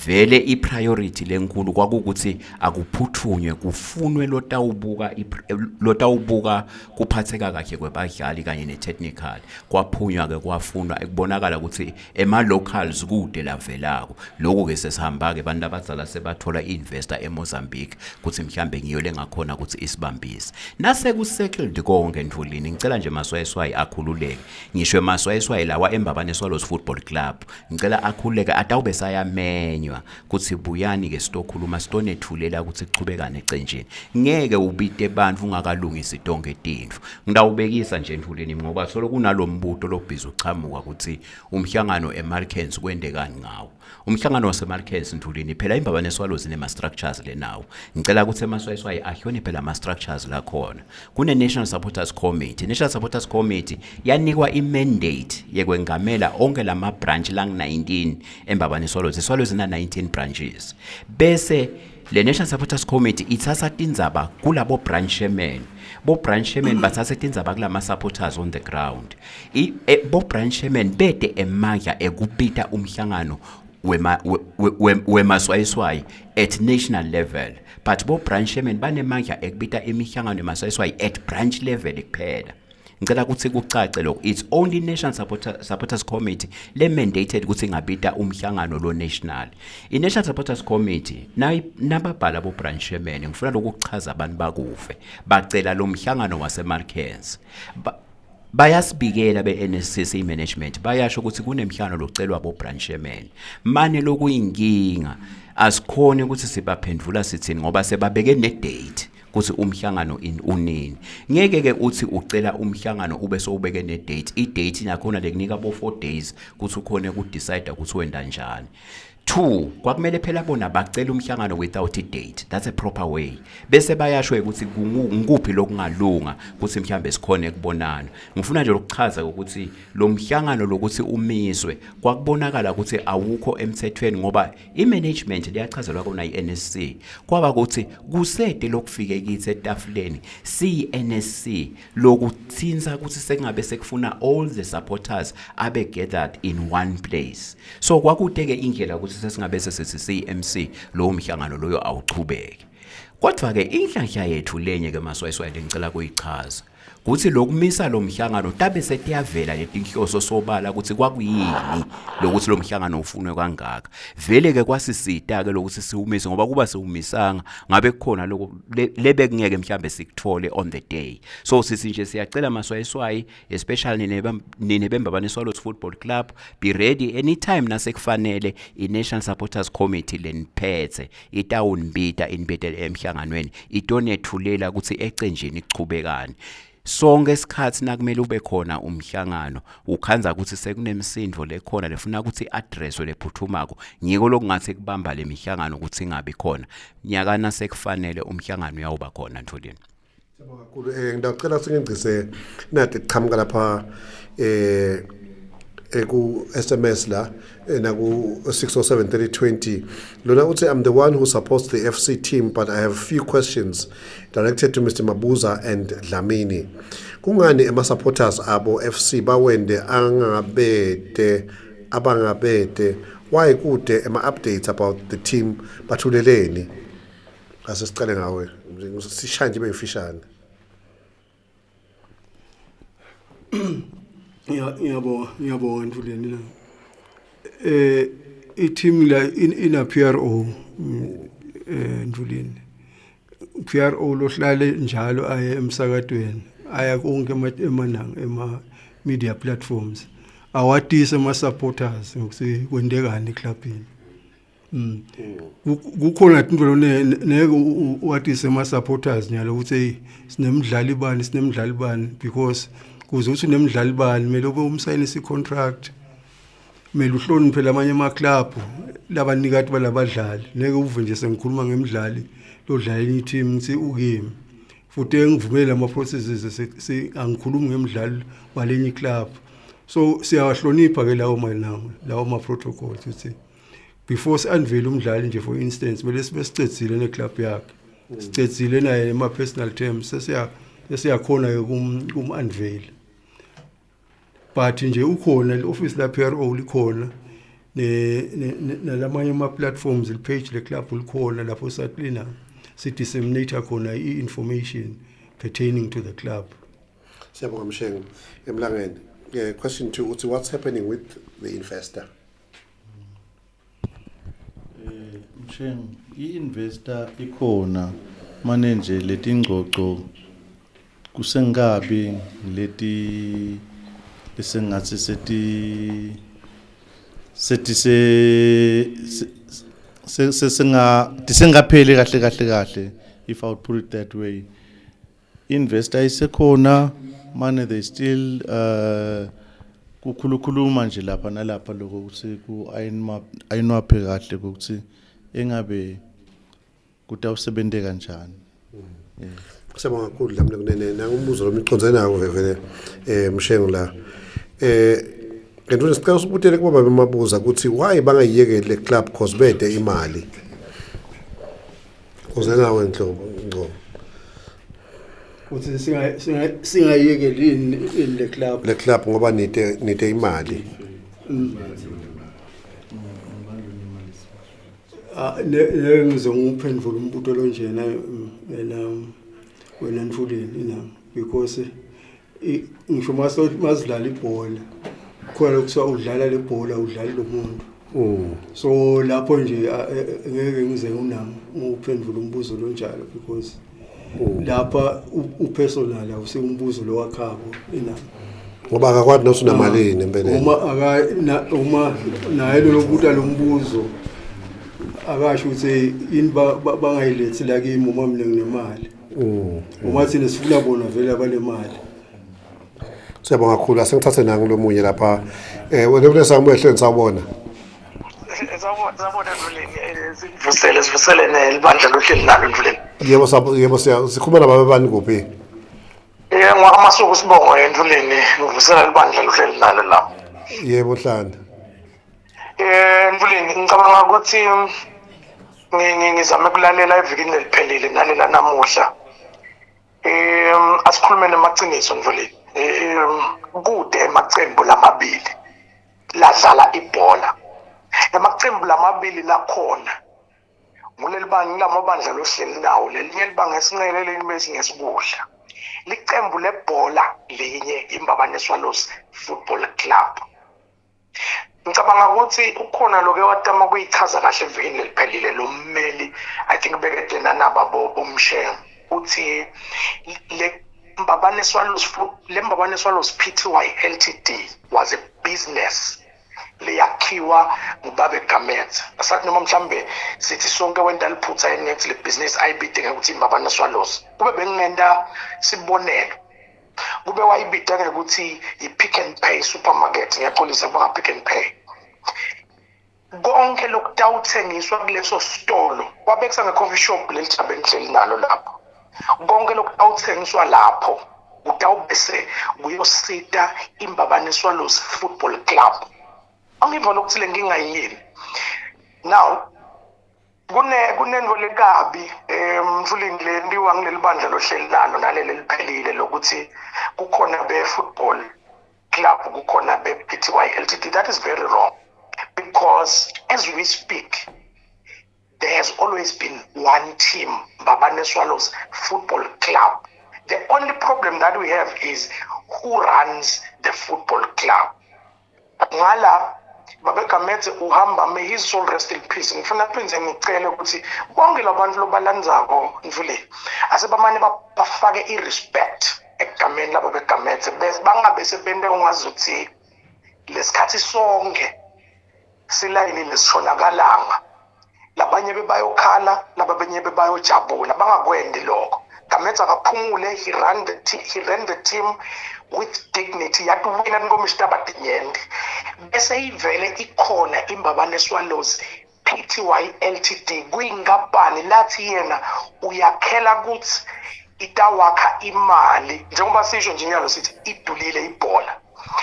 vele i-priority lenkulu kwakukuthi akuphuthunywe kufunwe lotawubuka kuphatheka kahle kwebadlali kanye ne-technical national kwaphunywa ke kwafunwa ekubonakala ukuthi ema locals kude lavelako lokho ke sesihamba ke abantu abazala sebathola investor eMozambique kuthi mhlambe ngiyo lengakhona ukuthi isibambise nase kusettled konke Ndvulini ngicela nje Maswayeswayi akhululeke ngisho Maswayeswayi lawa eMbabane Swallows Football Club ngicela akhululeke atawube sayamenywa kuthi buyani ke sitokhuluma sitonethulela ukuthi kuchubekane ecenjini ngeke ubite bantfu ungakalungisi tonke itinto ngidawubekisa nje Ndvulini ngoba solo kunalombuto lobhiza uchamuka ukuthi umhlangano eMarkens kwendekani ngawo umhlangano waseMarkens Ndvulini phela iMbabane Swallows nema structures lenawo ngicela ukuthi eMaswayeswayi ahlone phela ama structures la khona kune National Supporters Committee yanikwa imandate yekwengamela onke lama branch lang 19 eMbabane Swallows ina 19 branches bese le National Supporters Committee ithatha tindzaba kulabo branch chairman bo branch chairman bathatha tindzaba kulama supporters on the ground bo branch chairman bede emandla ekupita umhlangano weMaswayeswayi at national level but bo branch chairman banemandla ekubita imihlangano eMaswayeswayi at branch level kuphela ngicela ukuthi kucace lokho it's only National Supporters Committee le mandated ukuthi ngabita umhlangano lo national iNational Supporters Committee nababhala bo branch chairman ngifuna lokuchaza abantu bakufe bacela lo mhlangano waseMarkens bayasibikela be-NSCC management bayasho ukuthi kunemhlangano locelwa bo branch chairman manje lokuyinkinga asikhona ukuthi sibaphendula sithini ngoba sebabeke ne-date kuthi umhlangano unini ngeke ke uthi ucela umhlangano ube sowubeke ne-date i-date yakhona lekunika bo 4 days kuthi ukhona ukudecide ukuthi wenda njani 2 kwakumele phela bona bacela umhlangano without a date that's a proper way bese bayashwe ukuthi ngikuphi lokungalunga ukuthi mhlambe sikhone kubonana ngifuna nje ukuchaza ukuthi lo mhlangano lokuthi umiswe kwakubonakala ukuthi awukho emthethweni ngoba imanagement liyachazelwa kona iNSC kwaba ukuthi kusede lokufike kithi etafuleni CNSC lokuthinza ukuthi sekungabe sekufuna all the supporters abe gathered in one place so kwakuteke indlela ukuthi sesingabe sesithi CMC lo mhlangano loyo awuchubeke kodwa ke inhlanhla yethu lenye ke Maswayeswayi ngicela kuyichaza kuthi lokumisa lo mhlangano tabe setiyavela letinhloso sobala ukuthi kwakuyini lokuthi lo mhlangano ufunwe kangaka vele ke kwasisita ke lokuthi siumise ngoba kuba siumisanga ngabe kukhona lokho lebekungeke mhlambe sikuthole on the day so sisi nje siyacela Maswayeswayi especially nine bembabane Swallows Football Club be ready anytime nasekufanele iNational Supporters Committee leniphethe itawunibita inibetele emhlanganweni itonethulela ukuthi ecenjini ichubekani sonke isikhathi nakumele ube khona umhlangano ukhanza ukuthi sekunemsindvo lekhona lefuna ukuthi addresswe lephuthumako ngiko lokungathi kubamba lemihlangano ukuthi ingabi khona nyakana sekufanele umhlangano uyawuba khona Ndvuleni Sibonga kakhulu ngicela singengcise nathi iqhamuka lapha ku SMS la na ku 6073020 lona uthi I'm the one who supports the FC team but I have a few questions directed to Mr Mabuza and Dlamini kungani ema supporters abo FC bawende abangabete why kude ema updates about the team bathuleleni asesiqale ngawe sishanje bengifishane ngiyabonga Ndvuleni la i-team la ina PRO Ndvuleni PRO lohlale njalo aye emsakadweni aya konke emananga ema media platforms awatise ama supporters ngokuthi kwendekani eclubini kukhona into neke watise ama supporters nyalo ukuthi sinemidlali bani because kuze uthi nemidlali bani mele ube umsayinisa icontract mele uhloniphe lamanye ama club labanikati balabadlali neke uve nje sengikhuluma ngemidlali lodlala enye team ngithi ukimi futhi engivumele ama processes angikhulumi ngemidlali walenye club so siyawahlonipha ke lawo ma protocols uthi before si-unveil umdlali nje for instance mele sibe sicedzile neclub yakhe sicedzile naye ema personal terms sesiyakhona ke kum-unveil but nje ukhona le-office la PRO likhona nalamanye ama-platforms page le-club likhona lapho saklina si-disseminate khona i-information pertaining to the club. Siyabonga Mshengu emlangeni question 2, what's happening with the investor? Msheng, i-investor ikhona manje nje leti ngqoqo kusengabi leti lesengathi tisengapheli kahle if I would put it that way. Investor isekhona manje they still kukhulukhuluma nje lapha nalapha lokho ukuthi ku ayinwaphe kahle ukuthi engabe kutawusebente kanjani. Kusema kakhulu la mnene nangumbuzo lomiconze nawo vele Msheng la ngento sicela usibutele kuba bemabuza ukuthi why bangayiyekeli le club cause bede imali kuze nawe nhlobo ngo uthi singayiyekeli le club ngoba nite imali ngizonguphendula umbuto lo njena wena Ntfuleni na because ngisho masidlala ibhola khona kuswa udlala le bhola udlala lo muntu so lapho nje ngeke ngize unami uphendula umbuzo lo njalo because lapha upersonal awusengumbuzo lo wakhabo ina ngoba akakwazi nosunamalini empeleni uma naye lo buta lo mbuzo akasho ukuthi yini bangayilethi la kimi uma mina nginemali uma thina sifuna bona vele abanemali siyabonga kakhulu asengithathe nangu lo munye lapha wena kulesamu ehleni sawubona zabona Ntfuleni sivusele nelibandla lohleli nalo Ntfuleni yebo sikhuluma nababe bani kuphi ngwamasuku sibongo Ntfuleni ngivusela libandla lohleli nalo la yebo Nhlanda Ntfuleni ngicabanga ukuthi ngizame kulalela evikini leliphelile nalela namuhla asikhulume nemaqiniso Ntfuleni kude emaqembu lamabili ladlala ibhola emaqembu lamabili lakhona nguleli bani lamabandla lohleli nawo lelinye libanga esinqele lelinye bese ngesibudla liqembu lebhola linye iMbabane Swallows Football Club ngicabanga ukuthi ukhona loke watama kuyichaza kahle evikini leliphelile lo mmeli I think beketena naba bomsheng uthi le Mbabane Swallows Pty Ltd was a business leyakhiwa nguBabe Gamet asathi noma mhlambe sithi sonke wenda liphutha enethi le business ayibidinga ukuthi Mbabane Swallows kube bengenda sibonelo kube wayibidinga ukuthi iPick and Pay supermarket ngiyaxolisa kwa Pick and Pay konke lokutawuthengiswa kuleso stolo wabekisa ngecoffee shop lelithabe enhleli nalo lapho konke lokutawuthengiswa lapho utawubese kuyosita iMbabane Swallows Football Club angivona ukuthi le nkinga yini now kunenvo lekabi Mtfuleni le ndiwa ngileli bandla lohleli nalo naleli liphelile lokuthi kukhona be football club kukhona be Pty Ltd that is very wrong because as we speak there has always been one team Mbabane Swallows Football Club. The only problem that we have is who runs the football club. Ngala Babe Gamet uhamba, may his soul rest in peace. Ngifuna phinze ngicela ukuthi bonke labantu lobalandzako Ntfuleni asebamane bafake irespect egameni laBabe Gamet bangabe sebente ungazuthi lesikhathi sonke silayini lesishonakalanga labanye bebayokhala labanye bebayojabula bangakwendi lokho Gamet akaphumule he ran the team with dignity yatuwina ngomishitaba tinyende bese ivele ikhona iMbabane Swallows Pty Ltd kuyinkampani lathi yena uyakhela ukuthi itawakha imali njengoba sisho nje nyalo sithi idulile ibhola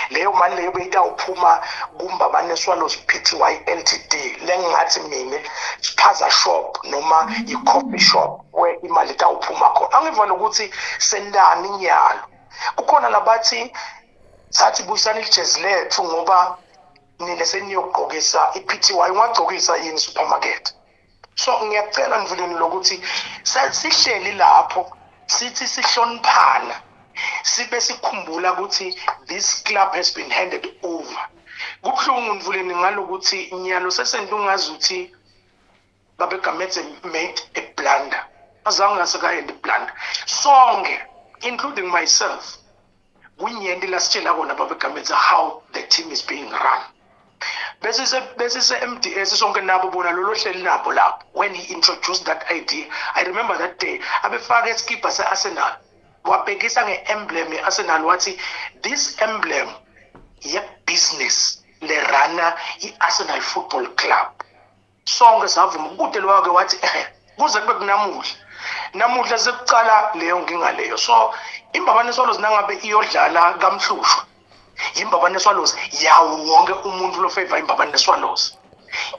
leyo mali leyo beyitawuphuma kuMbabane Swallows Pty Ltd lengathi mina spaza shop noma i-coffee shop where imali itawuphuma khona angivona ukuthi sendani nyalo kukhona labathi sathi buyisana ijezi lethu ngoba nile seniyogqokisa iPty ungagqokisa yini supermarket so ngiyacela Ntfuleni lokuthi sihleli lapho sithi sihloniphana sibe sikhumbula ukuthi this club has been handed over. Kubuhlungu Mvuleni ngalokuthi nyalo sesentungazi uthi babegametse made a blunder. Azange asakayendi blunder. Sonke including myself. Kunyendi lasitshela kona babegametse how the team is being run. Bese se MDS sonke nabo bona lolo hleli nabo lapho when he introduced that idea. I remember that day abefaka iskipper se-Arsenal wabhekisa nge-emblem ye-Arsenal wathi this emblem ye-business le rana i-Arsenal Football Club. Sonke savuma kude lwake wathi kuze kube namuhla sekucala leyo nginga leyo. So imbabane Swallows nangabe iyodlala kamhlushwa imbabane Swallows yawo wonke umuntu lo favor imbabane Swallows.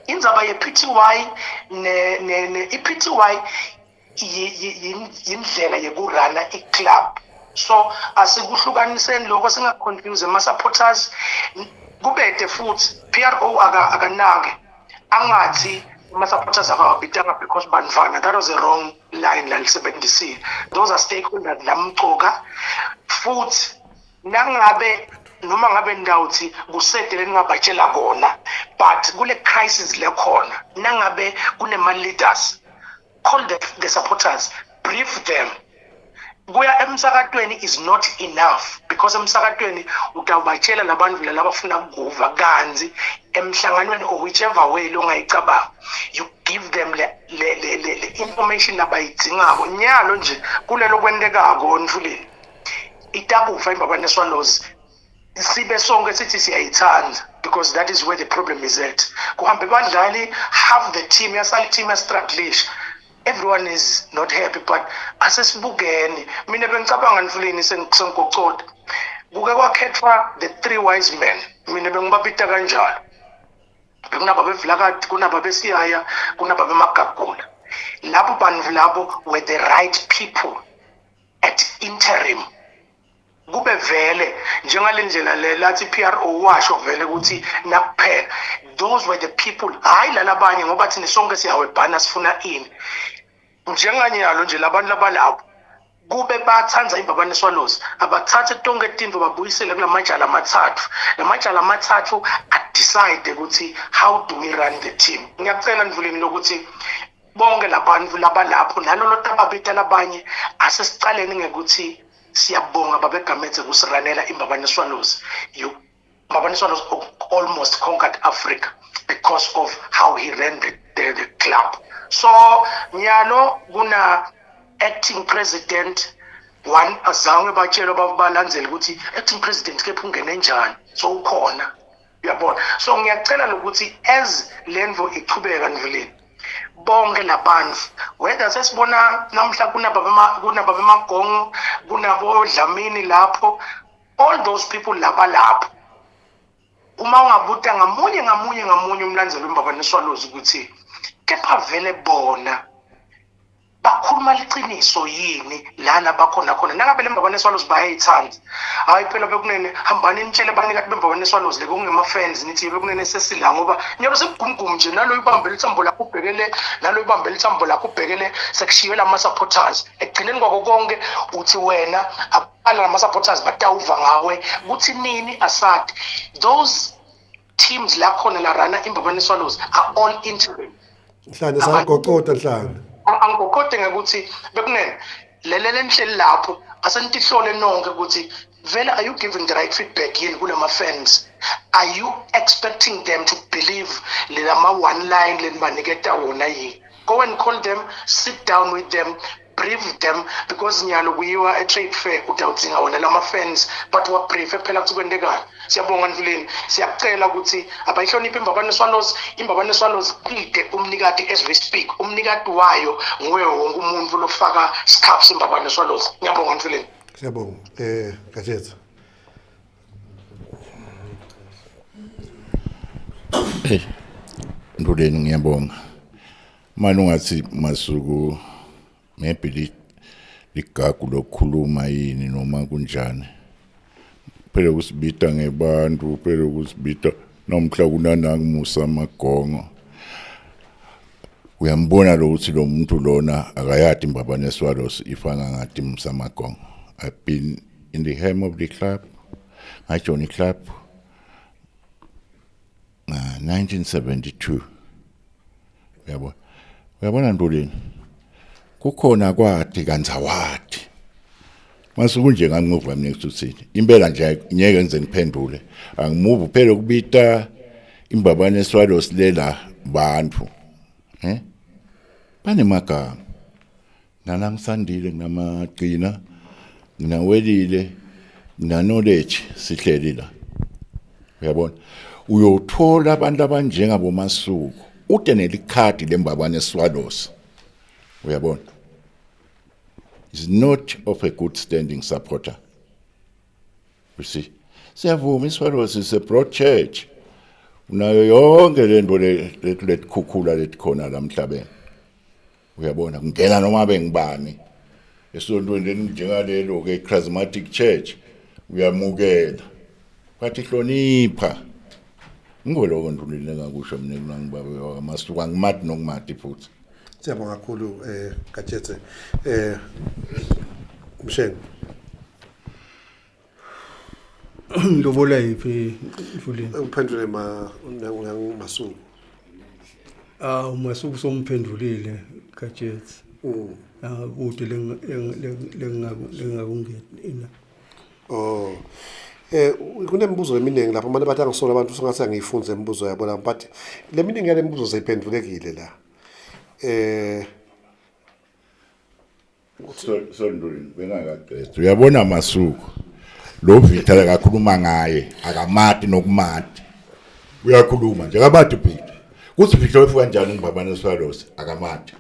Indzaba ye-PTY i-PTY yindlela yekurana i-club. So asikuhlukaniseni lokho singaconfuse ama-supporters kubede futhi PRO akanake angathi ama-supporters akawabhidanga because banvana. That was a wrong line lalisebenzisile. Those are stakeholders lamcoka futhi nangabe noma ngabe ndawuthi kusedele ningabatshela kona but kule crisis lekhona nangabe kunema leaders call the supporters, brief them. Kuya emsakatweni is not enough because emsakatweni utawubatshela labantu labafuna ukuva kanzi emhlanganweni or whichever way longayicabanga you give them le information abayidingako nyalo nje kulelo kwendekako Mfuleni itakufa imbabane Swallows sibe sonke sithi siyayithanda because that is where the problem is at. Kuhambe badlali half the team yasali team yastrugglish. Everyone is not happy but asesibukeni mina bengicabanga Mfuleni sengigocoda kuke kwakhethwa the three wise men mina bengibapita kanjalo bekunaba bevlakati kunaba besiyaya kunaba bemagagula labo bantu labo were the right people at interim. Kube vele njengale ndlela le lathi PRO washo vele ukuthi nakuphela those were the people hayi lalabanye ngoba thina sonke siyawebhana sifuna ini njenganyalo nje labantu labalapho kube bathanza imbabane Swallows abathathe tonke izinto babuyisele kulamajala amathathu decide ukuthi how do we run the team. Ngiyacela Mvuleni lokuthi bonke labantu labalapho nalolo tababita labanye asesicaleni ngekuthi siyabonga babegametse kusiranela imbabane Swallows. Imbabane Swallows almost conquered Africa because of how he ran the club. So nyalo kuna acting president one azange batshela balandzele ukuthi acting president kepha ungene njani so ukhona uyabona. So ngiyacela lokuthi as Lenvo iqhubeka Mvuleni bonke labantu whether sesibona namhla kunaba bemagongo kunabo Dlamini lapho all those people lapho uma ungabuta ngamunye umlandzeli wembabane Swallows ukuthi kepha vele bona bakhuluma liqiniso yini lana bakhona nangabe lembabane Swallows bayayithanda hayi phela bekunene hambani nitshele banika bembabane Swallows le kungema fans nithi bekunene sesila ngoba nyalo sebugumgum nje nalo ibambele ithambo lakho ubhekele sekushiwe lama supporters egcineni kwako konke uthi wena abala lama supporters batawuva ngawe kuthi nini asad those teams la khona la rana imbabane Swallows are all interim. Nhlane sagoqoda Nhlane angikokode ngekuthi bekunene lelele nhleli lapho asentihlole nonke ukuthi vele are you giving the right feedback yini kulama fans? Are you expecting them to believe lama one line lenibaniketa wona yini? Go and call them, sit down with them, brief them because nyalo kuyiwa a trade fair utawudzinga wona lama fans but wa brief phela kuthi kwendekani. Siyabonga Mfuleni siyacela ukuthi abayihloniphe imbabane Swallows ide umnikati as we speak umnikati wayo nguye wonke umuntu lofaka scarf imbabane Swallows. Ngiyabonga Mfuleni. Siyabonga Gajetha. Mfuleni ngiyabonga manje ungathi masuku maybe ligagu lokukhuluma yini noma kunjani phela kusibita ngebantu phela kusibita nomhla kunanamusa amagongo uyambona lo ukuthi lo muntu lona akayadi imbabane Swallows ifana ngathi msamagongo. I've been in the helm of the club. I joined the club 1972. Uyabona Ntuleni. Kukhona kwathi kanzawathi. Masuku nje ngamove next to city. Impela nje ngeke ngize ngiphendule. Angimove phela ukubita imbabane Swalos lela bantu. Banemagama. Nalangisandile ngamaqina. Nginawelile. Knowledge sihleli la. Uyabona? Uyothola abantu abanjengabo Masuku. Ute nelikhadi lembabane Swalos. Uyabona? Is not of a good standing supporter. You see? Siyavuma iSwalos is a broad church. Unayo yonke lento letikhukhula letikhona la emhlabeni. Uyabona ngena noma bengibani. Esontweni njengalelo ke charismatic church uyamukela. Bathi hlonipha. Ngoloko Ntuleni ngakusho mina ngibabe Masuku angimati nokumati futhi. Siyabonga kakhulu Gatshetse Msheng. Ndobola yipi Ntuleni? Uphendule Masuku. Masuku somphendulile Gatshetse. Ude lengakungena. Oh. Kunembuzo eminingi lapha manje bathi angisola abantu songathi angiyifunze imibuzo yabo la but leminingi yale mibuzo zayiphendulekile la. So Ntuleni bengakaqeda. Uyabona Masuku. Lo Victor akakhuluma ngaye akamati nokumati. Uyakhuluma nje akabathi Victor. Kuthi Victor ufika kanjani ngibabane Swalos akamati.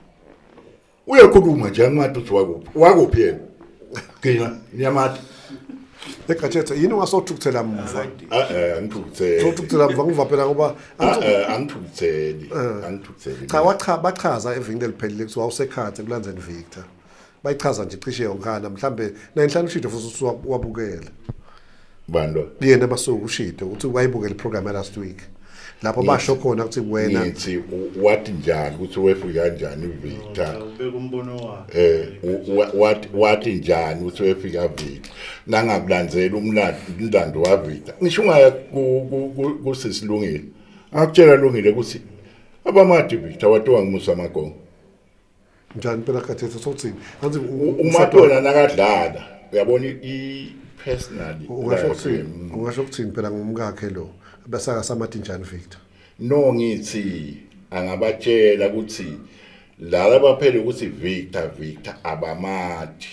Uyakhuluma nje angimathi uthi wakuphi yena. Kina niyamati. Gatshetse yini ungasothukuthela mva? Angithukuthele. Sothukuthela mva ngiva phela ngoba angithukutheli. Cha bachaza evini liphelile kuthi wawusekhathe kulandzeni Victor. Bayichaza nje cishe yonkana mhlambe na inhlanu ushito futhi wabukela. Bando. Yena Masuku ushito uthi wayibukela iprogram last week. Lapho basho khona ukuthi wena nithi wathi njani ukuthi wefika kanjani Victor. Ubeka umbono wakhe. Wathi njani ukuthi wefika Victor. Nangakulandzela umlando wa Victor. Ngisho ungaya kusisilungile. Akutshela Lungile ukuthi abamati Victor watiwa ngimusa amagongo. njani phela Gatshetse sokuthini anzi uMatona nakadlala uyabona personally ungasho ukuthini phela ngumkakhe lo besaka samathi njani Victor no ngithi angabatshela ukuthi laba baphele ukuthi Victor abamati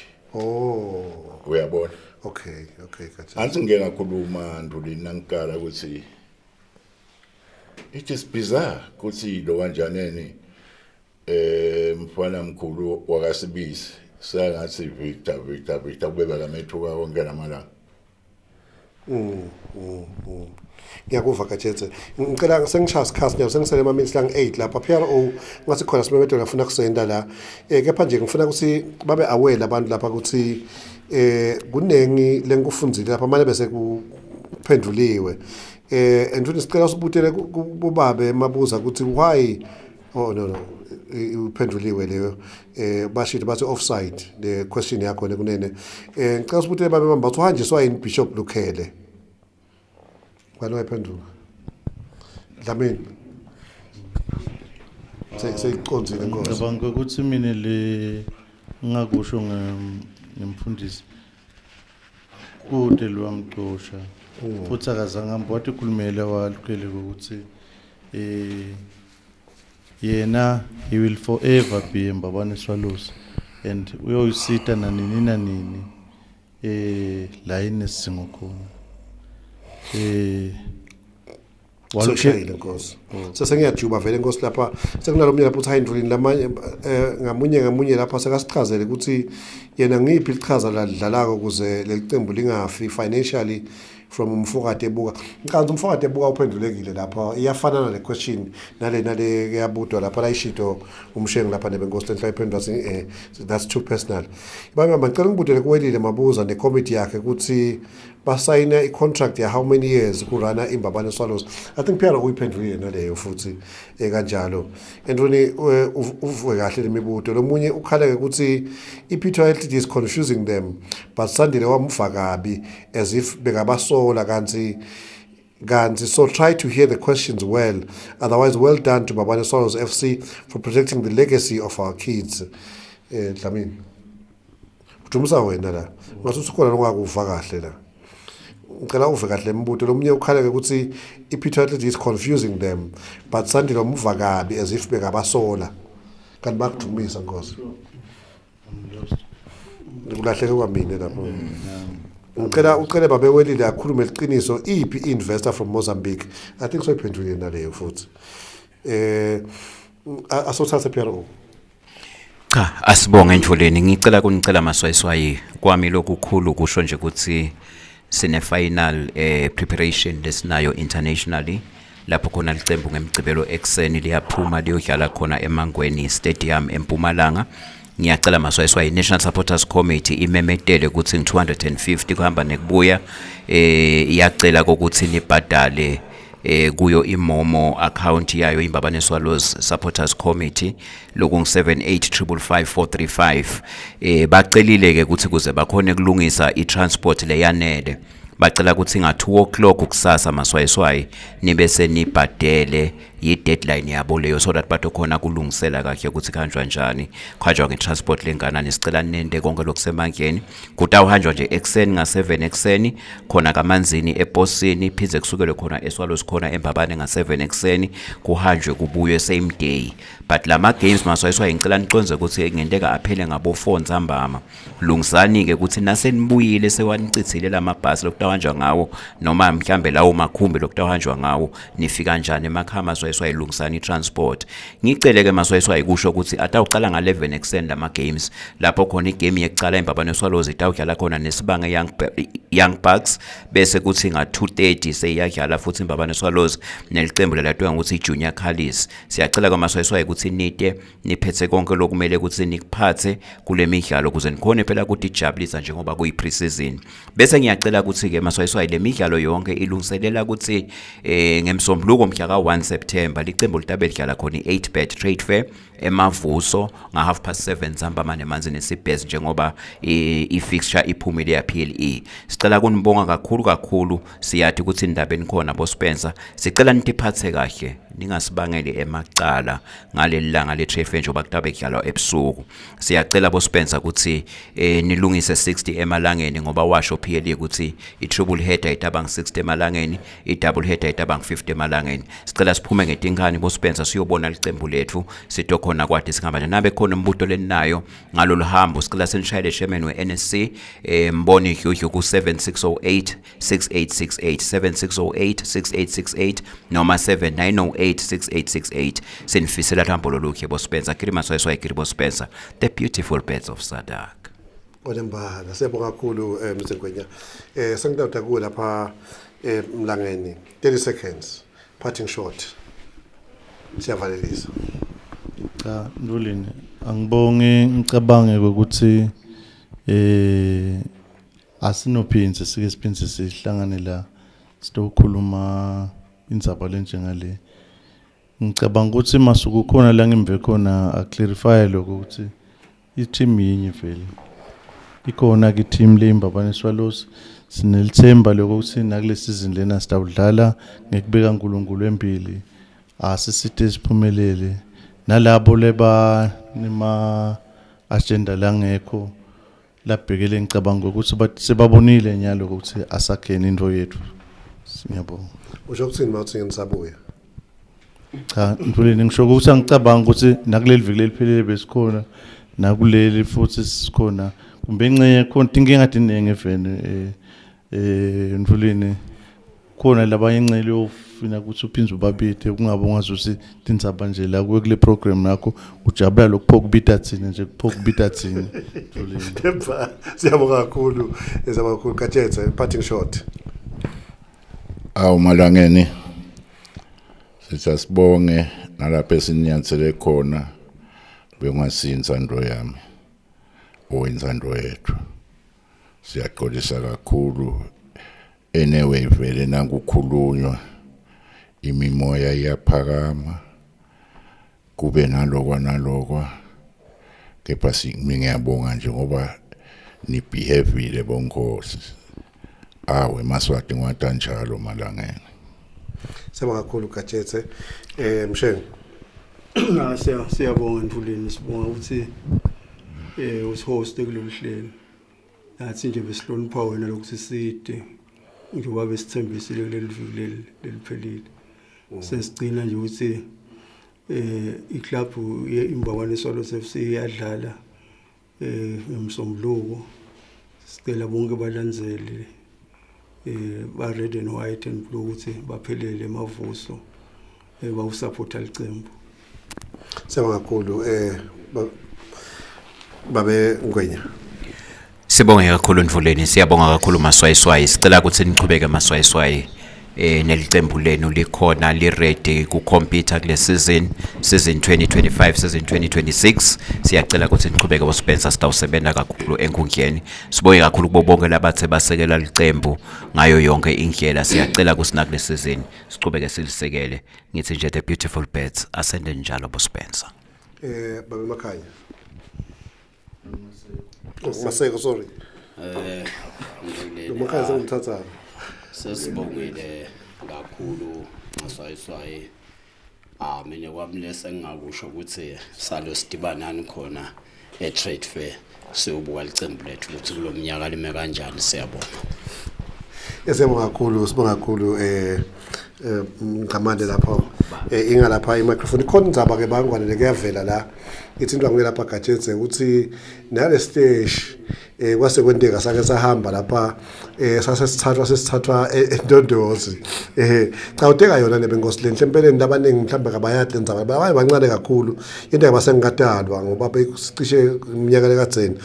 uyabona okay Gatshetse anzi ngeke ngakhuluma Ntuleni nangikala ukuthi it is bizarre ukuthi lo kanjaneni mfana mkhulu wakasibisi sangathi Victor kubeba lamethuka konke lamalanga ngiyakuva Gatshetse ngicela sengishaya isikhathi nje sengisele ama-minutes lang 8 lapha PRO ngathi khona simemedo ngafuna kusenda la kepha nje ngifuna ukuthi babe aware abantu lapha ukuthi kunengi lenkufundzile lapha manje bese kuphenduliwe and sicela usibutele kubabe mabuza ukuthi why no uphenduliwe leyo bashithi bathi offside the question yakho le kunene ngicela usibutele babe mamba uthi uhanjiswa yini Bishop Lukhele kwani wayiphendula Dlamini seyiconzile inkosi ngicabanga ukuthi mina le ngakusho ngemfundisi kude lwamxosha futhi akazange ambathi ukhulumela walukhele ukuthi yena he will forever be Mbabane Swalos and uyoyisita nanini la inesingo khona walushayile inkosi sesengiyajuba vele inkosi lapha sekunalomnye lapha uthi hayindulini lamanye ngamunye lapha sekasichazele ukuthi yena ngiphi ichaza ladlalako ukuze lelicembu lingafi financially from umfokade ebuka ngikanti umfokade ebuka uphendulekile lapha iyafana nale question nale yabudwa lapha la ishito umshengi lapha nebenkosi lenhla iphendwa that's too personal baba ngicela ngibudele kuwelile mabuza necommittee yakhe ukuthi basayina i-contract ya how many years kurana imbabane Swallows. I think phela uyiphendulile naleyo futhi kanjalo. Androni uvuke kahle lemibuto. Lomunye ukhaleke ukuthi iPeter Ltd is confusing them, but Sandile wamfa kabi as if bengabasola kanti. So try to hear the questions well. Otherwise, well done to Mbabane Swallows FC for protecting the legacy of our kids. Dlamini. Kuthumisa wena la. Ngasuthi khona longakuva kahle la. Ngicela uve kahle embuto lomunye ukhaleke ukuthi iPeter Ltd is confusing them, but Sandile wamva kabi as if bengabasola. Kanti bakuthumisa Nkosi. Ngulahleke kwamina lapho. Ucela babewelile akhulume iqiniso iphi investor from Mozambique. I think so iphendulile naleyo futhi. Asothathe PRO. Cha, asibonge Ndvuleni, ngicela kunicela maswayiswayi kwami lokukhulu kusho nje ukuthi sine final preparation lesinayo internationally lapho khona licembu ngemgcibelo ekseni liyaphuma liyodlala khona eMangweni Stadium eMpumalanga. Ngiyacela maswayiswayi National Supporters Committee imemetele ukuthi ngi250 kuhamba nekubuya iyacela ukuthi nibhadale kuyo imomo account yayo imbabane Swallows Supporters Committee loku ngi78555435 bacelile ke ukuthi kuze bakhone kulungisa iTransport leyanele bacela ukuthi nga2 o'clock kusasa maswayiswayi nibe senibhadele yi-deadline yabo leyo so that batokhona kulungisela kahle ukuthi kanjwa njani khajwa nge-transport lenganani sicela nende konke lokusemangeni kutawuhanjwa nje ekseni nga7 ekseni khona kamanzini eposini phize kusukele khona eSwallows khona embabane nga7 ekseni kuhanjwe kubuye same day but lama games maswayiswayi ngicela niconze ukuthi ngendeka aphele ngabo 4 Nzambama lungisani ke ukuthi nasenibuyile sewanicithile lamabhasi lokutawanjwa ngawo noma mhlambe lawo makhumbi lokutawanjwa ngawo nifika njani emakhama swayilungisani transport ngicele ke maswayiswayi kusho ukuthi atawuqala nga11 ekseni lama games lapho khona igame yekucala imbabane Swallows itawudlala khona nesibanga young bucks bese kuthi nga2:30 seyiyadlala futhi imbabane Swallows nelicembu lelatwa ukuthi iJunior Collies. Siyacela kwamaswayiswayi ukuthi niphethe konke lokumele ukuthi nikuphathe kule midlalo kuze nikhone phela ukuthi ijabulisa njengoba kuyi pre-season. Bese ngiyacela ukuthi ke maswayiswayi le midlalo yonke ilungiselela ukuthi ngemsombuluko mhla ka1 September licembu litabe lidlala khona i8bet trade fair emavuso nga 7:30 Nzambama nemanzi nesibhezi njengoba i-fixture iphumile ya PLE. Sicela kunibonga kakhulu siyathi ukuthi indabeni khona bo Spencer sicela nitiphathe kahle ningasibangeli emacala ngaleli langa le trade fair njengoba kutabe kudlalwa ebusuku. Siyacela bo Spencer ukuthi nilungise 60 emalangeni ngoba washo PLE ukuthi i-triple header itabang 60 emalangeni i-double header itabang 50 emalangeni. Sicela siphume ngetinkani bo Spencer siyobona licembu lethu sitokhona kwathi singaba nabe khona umbuto lenayo ngalolu hambo sicela senishayele chairman weNSC mboni Hyuhyu ku 7608 6868 7608 6868 noma 7908 6868 senifisela thambo lolukhe bo Spencer kirima swayiswayi kiribo Spencer the beautiful birds of Sadak. Odembala siyabonga kakhulu Mr. Ngwenya. Sengidawuda kuwe lapha Mlangeni 30 seconds parting shot. Siyavalelisa. Cha Ndulini angibonge ngicabange ukuthi asinophinze sike siphinze sihlangane la sitokhuluma indzaba lenjengale. Ngicabanga ukuthi masuku khona la ngimve khona a clarify lokho ukuthi i-team yinye vele ikhona ke team le imbabane Swallows sinelithemba lokuthi nakule season lena sitawudlala ngekubeka uNkulunkulu empili asisite siphumelele nalabo leba nima agenda langekho labhekele ngicabanga ukuthi bathi sebabonile nyalo ukuthi asakheni into yethu. Ngiyabonga. Usho ukuthini mawuthi ngenisabuya? Cha Ndulini ngisho ukuthi angicabanga ukuthi nakuleli viki leliphelele besikhona nakuleli futhi sikhona kumbe encenye khona inkinga dinenge vene Ndulini khona labanye incele yofuna ukuthi uphinze ubabithe kungabonga ukuthi tindzaba nje la kuwe kule program yakho ujabula lokuphoka ubita thina nje kuphoka ubita thina Ndulini. Siyabonga kakhulu Kathethe parting shot. Malangeni sisibonge nalapha esinyansele khona bengasinza ndo yami owenza ndo yethu. Siyaxolisa kakhulu anyway vele nangukhulunywa imimoya iyaphakama kube nalokwa kepha ngiyabonga nje ngoba ni behavior bonkosi awe Maswati ngwatanjalo malangeni Sibonga kakhulu Gajethe Msheni siyabonga Ntuleni sibonga ukuthi usihost kulolu hlelo nathi nje besihlonipha wena lokuthi side njengoba besithembisile kuleli viki leliphelile sesigcina nje ukuthi iclub yeImbabane Swallows FC iyadlala ngemsombuluko sicela bonke balandzele ba red and white and blue ukuthi baphelele emavuso bawusupporta licembu Sibonga kakhulu babe Ngwenya Sibonge kakhulu Mvuleni siyabonga kakhulu Maswayiswayi sicela ukuthi niqhubeke Maswayiswayi nelicembu lenu likhona li ready ku computer kule season 2025 season 2026 siyacela ukuthi niqhubeke boSpencer sitawusebenza kakhulu enkundleni sibonge kakhulu kubo bonke labathe basekela licembu ngayo yonke indlela siyacela ukuthi na kule season siqhubeke silisekele ngithi nje the beautiful birds asende njalo boSpencer babe Makhanya Maseko sorry Makhanya sengithatha sesibongile kakhulu Maswayiswayi mina kwamlesa engakusho ukuthi salo sidibanani khona e-trade fair siyobuka licembu lethu ukuthi kulomnyaka lime kanjani siyabona Sibonga kakhulu ngamande lapha ingalapha i-microphone khona indzaba ke bangwane lekuyavela la ithi into ngilapha Gajethe ukuthi nale stage kwase kwenteka sake sahamba lapha sasesithathwa eNdondozi cha uteka yona nebenkosi lenhle empeleni labaningi mhlambe kabayade indzaba baye bancane kakhulu into abasengadalwa ngoba becishe iminyaka lekadzeni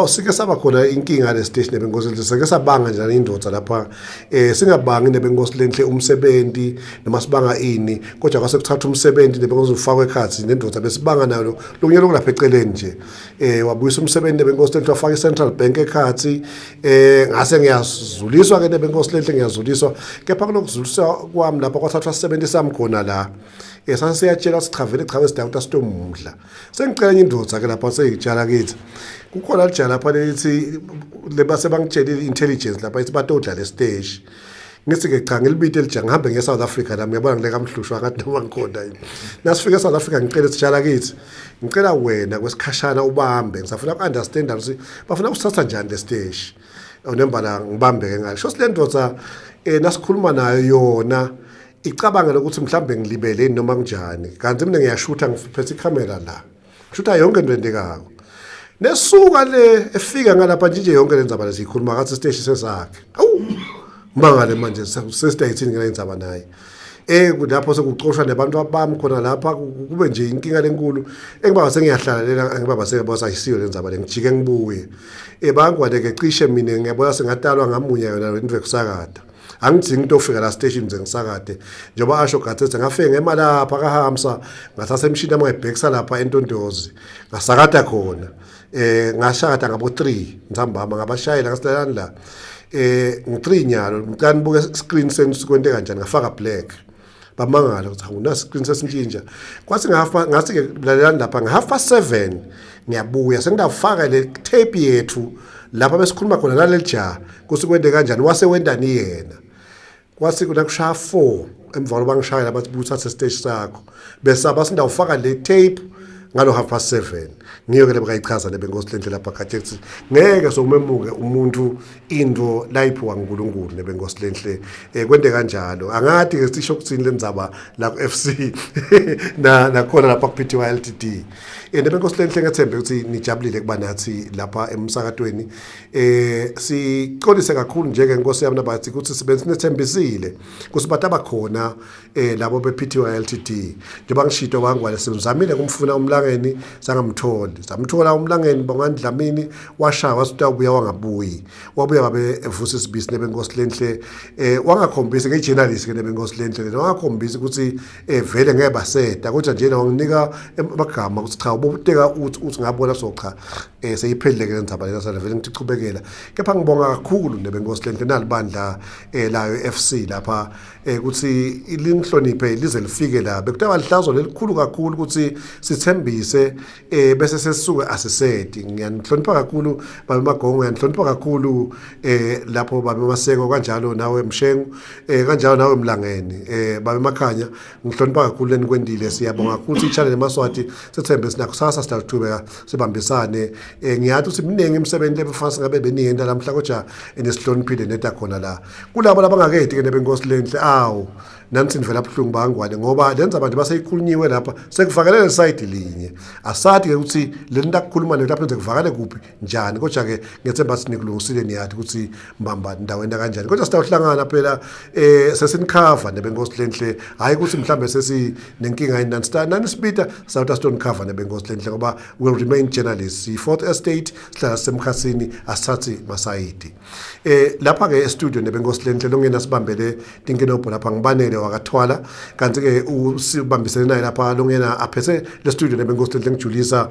sike saba khona inkinga le station nebenkosi lenhle sike sabanga nje indodza lapha singabangi nebenkosi lenhle umsebenzi noma sibanga ini kodwa kwase kuthatha umsebenzi nebenkosi ufakwe ekhathi nendodza besibanga nayo lokunye lokulapha eceleni nje wabuyisa umsebenzi nebenkosi lenhle wafaka Central Bank ekhathi ngase ngiyazuliswa ke nebenkosi lenhle ngiyazuliswa kepha kunokuzuliswa kwami lapha kwathathwa 70 sami khona la sasiyatshela sichavel sidawuta sitomudla sengicela enye indodza ke lapha seyijala kithi kukhona lijala lapha lethi lebase bangitshela intelligence lapha ithi batodla le stage ngithi ke cha ngilibite elija ngihambe nge South Africa nami ngiyabona ngileka mhlushwa ngathi noma ngikhona yini nasifika eSouth Africa ngicela sijala kithi ngicela wena kwesikhashana ubambe ngisafuna ukunderstand ukuthi bafuna usithatha njani le stage awunembala ngibambe ke ngale sho silendodza nasikhuluma nayo yona icabanga ukuthi mhlambe ngilibeleni noma kunjani kanti mina ngiyashutha ngiphethe icamera la shutha yonke into endekako nesuka le efika ngalapha nje yonke lenzaba lesikhuluma ngathi stage sesakhe awu mangale manje sesitayithini ngenza naye kulapho sekucoshwa nabantu abami khona lapha kube nje inkinga lenkulu engibaba sengiyahlalalela ngibaba sengibona ayisiyo lenzaba lengijike ngibuye bangwane ke cishe mina ngiyabona sengadalwa ngamunya yona into ekusakada angidingi into ofika la station nje ngisakade njengoba asho Gazethe ngafike ngemalapha kaHamsa ngathatha emshini amangibhekisa lapha eNtondozi ngasakada khona ngashada ngabo 3 ntambama ngabashayela ngasilalana la ngi3 nyalo ngicani buke screen sensikwente kanjani ngafaka black bamangala ukuthi awuna screen sesintshintsha kwase ngasi ke lalelana lapha nge7:30 ngiyabuya sengidafaka le tape yethu lapha besikhuluma khona nalelija kusikwente kanjani wase wendani yena kwase kunakushaya 4 emva kokuba ngishayela bathi buthathe stage sakho bese abasindawufaka le tape ngalo 7:30 ngiyo ke lebayichaza lebenkosi lenhle lapha Gajethe ngeke sokumemuke umuntu into lapho waNkulunkulu lebenkosi lenhle kwente kanjalo angathi ke sisho ukuthini lenzaba la ku FC na khona lapha ku PTY Ltd lebenkosi lenhle ngethembe ukuthi nijabulile kuba nathi lapha emsakatweni siqolise kakhulu njenge inkosi yami nabathi ukuthi sibenethembisile kusibatha bakhona labo be PTY Ltd njengoba ngishito bangwane simzamile kumfuna umlangeni sangamtholi samthola umlangeni bongandlamini washaya wasuta ubuya wangabuyi wabuya babe evusa isibisi nebenkosi lenhle wangakhombisa ke journalist ke nebenkosi lenhle wangakhombisa ukuthi vele ngeke baseda kodwa nje wanginika amagama ukuthi cha ngabobuteka uthi ngabona so cha seyiphelile ke lendzaba lena sala vele ngichubekela kepha ngibonga kakhulu nebenkosi lenhle nalibandla layo FC lapha ukuthi ilinhloniphe lize lifike la bekutaba lihlazo lelikhulu kakhulu ukuthi sithembise bese sesisuke asisedi ngiyanhlonipha kakhulu babe Magongo ngiyanhlonipha kakhulu lapho babe Maseko kanjalo nawe Mshengu kanjalo nawe Mlangeni babe Makhanya ngihlonipha kakhulu lenikwendile siyabonga ukuthi ichannel eMaswati sethembe sinakho kusasa sitaqhubeka sibambisane ngiyathi ukuthi miningi imisebenzi lebefasa ngabe beningi namhla kodwa enesihloniphile neta khona la kulabo labangakedi ke nebenkosi lenhle awu nansi nivela buhlungu bangwane ngoba lenza abantu baseyikhulunyiwe lapha sekuvakalele side linye asathi ke ukuthi lento akukhuluma lapha enze kuvakale kuphi njani kodwa ke ngethemba sinikulungisile niyathi ukuthi mbamba ndaweni kanjani kodwa sitawuhlangana phela sesinikhava nebenkosi lenhle hayi ukuthi mhlambe sesi nenkinga nani sibita South Stone cover nebenkosi lenhle ngoba will remain journalists i4th estate sihlala semkhasini asatsi masayidi lapha ke e-studio nebenkosi lenhle longena sibambele tinkinobho lapha ngibanele wakathwala kanti ke usibambisene naye lapha longena aphethe le studio nebenkosi lenhle ngijulisa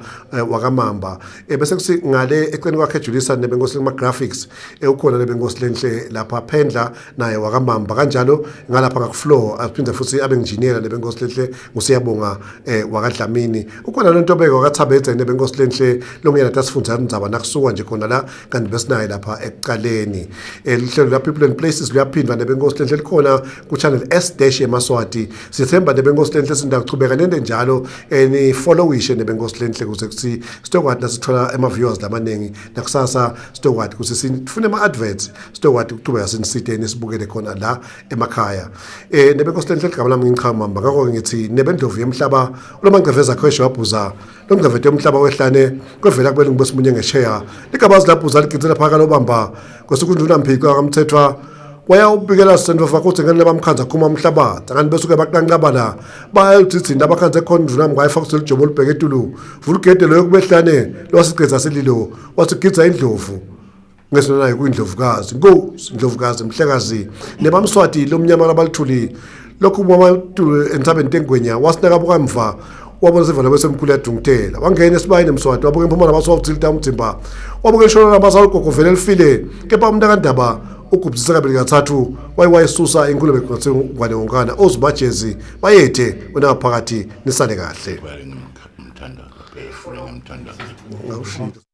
wakamamba bese kusi ngale eceleni kwakhe ejulisa nebenkosi ma graphics ukhona nebenkosi lenhle lapha Pendla naye wakamamba kanjalo ngalapha ngakufloor aphinde futhi abe engineer nebenkosi lenhle ngusiyabonga wakadlamini ukhona lento beke wakathabethe nebenkosi lenhle longena tasifundza indzaba nakusuka nje khona la kanti besinaye lapha ekuqaleni lihlelo la people and places luyaphindwa nebenkosi lenhle likhona ku channel S- eMaswati sithemba nebenkosi lenhle sindaqhubeka nende njalo ni followishe nebenkosi lenhle kuze kuthi sitokwathi nasithola ema viewers lamaningi nakusasa sitokwathi ukuthi sifune ama adverts sitokwathi ukuqhubeka sinisiteni sibukele khona la emakhaya nebenkosi lenhle igama lami ngiqhamamba ngakho ngithi nebendlovu yemhlaba uLomangceveza khweshe wabhuza lomngcevethe yomhlaba wehlane kwevela kubele ngibesimunye ngesheya ligabazi laphuza ligitsela phaka lobamba kwesukunduna mphiko kamthethwa waya ubikela sendvo fakuthi ngene bamkhanza khuma umhlabathi ngani besuke baqanqaba la bayuthi indaba bakhanze khona nduna mngwayi fakuthi lijobo libheke etulu vulugede lo yokubehlane lwasigeza selilo wasigidza indlovu ngesona nayo kuyindlovukazi indlovukazi mhlekazi nebamswati lomnyama labalithuli lokhu kwamatulu entsabeni tengwenya wasinaka bukamva wabona sivala bese mkhulu yadungtela wangena esibayini emswati wabuka impuma nabasofthilta umthimba wabuka ishona nabasalugogo vele lifile kepha umntakandaba ugubzisa kabili kathathu wayisusa inkulumo ekuthe ngwane wonkana ozibajezi bayethe wena phakathi nisale kahle ngimthanda ngimthanda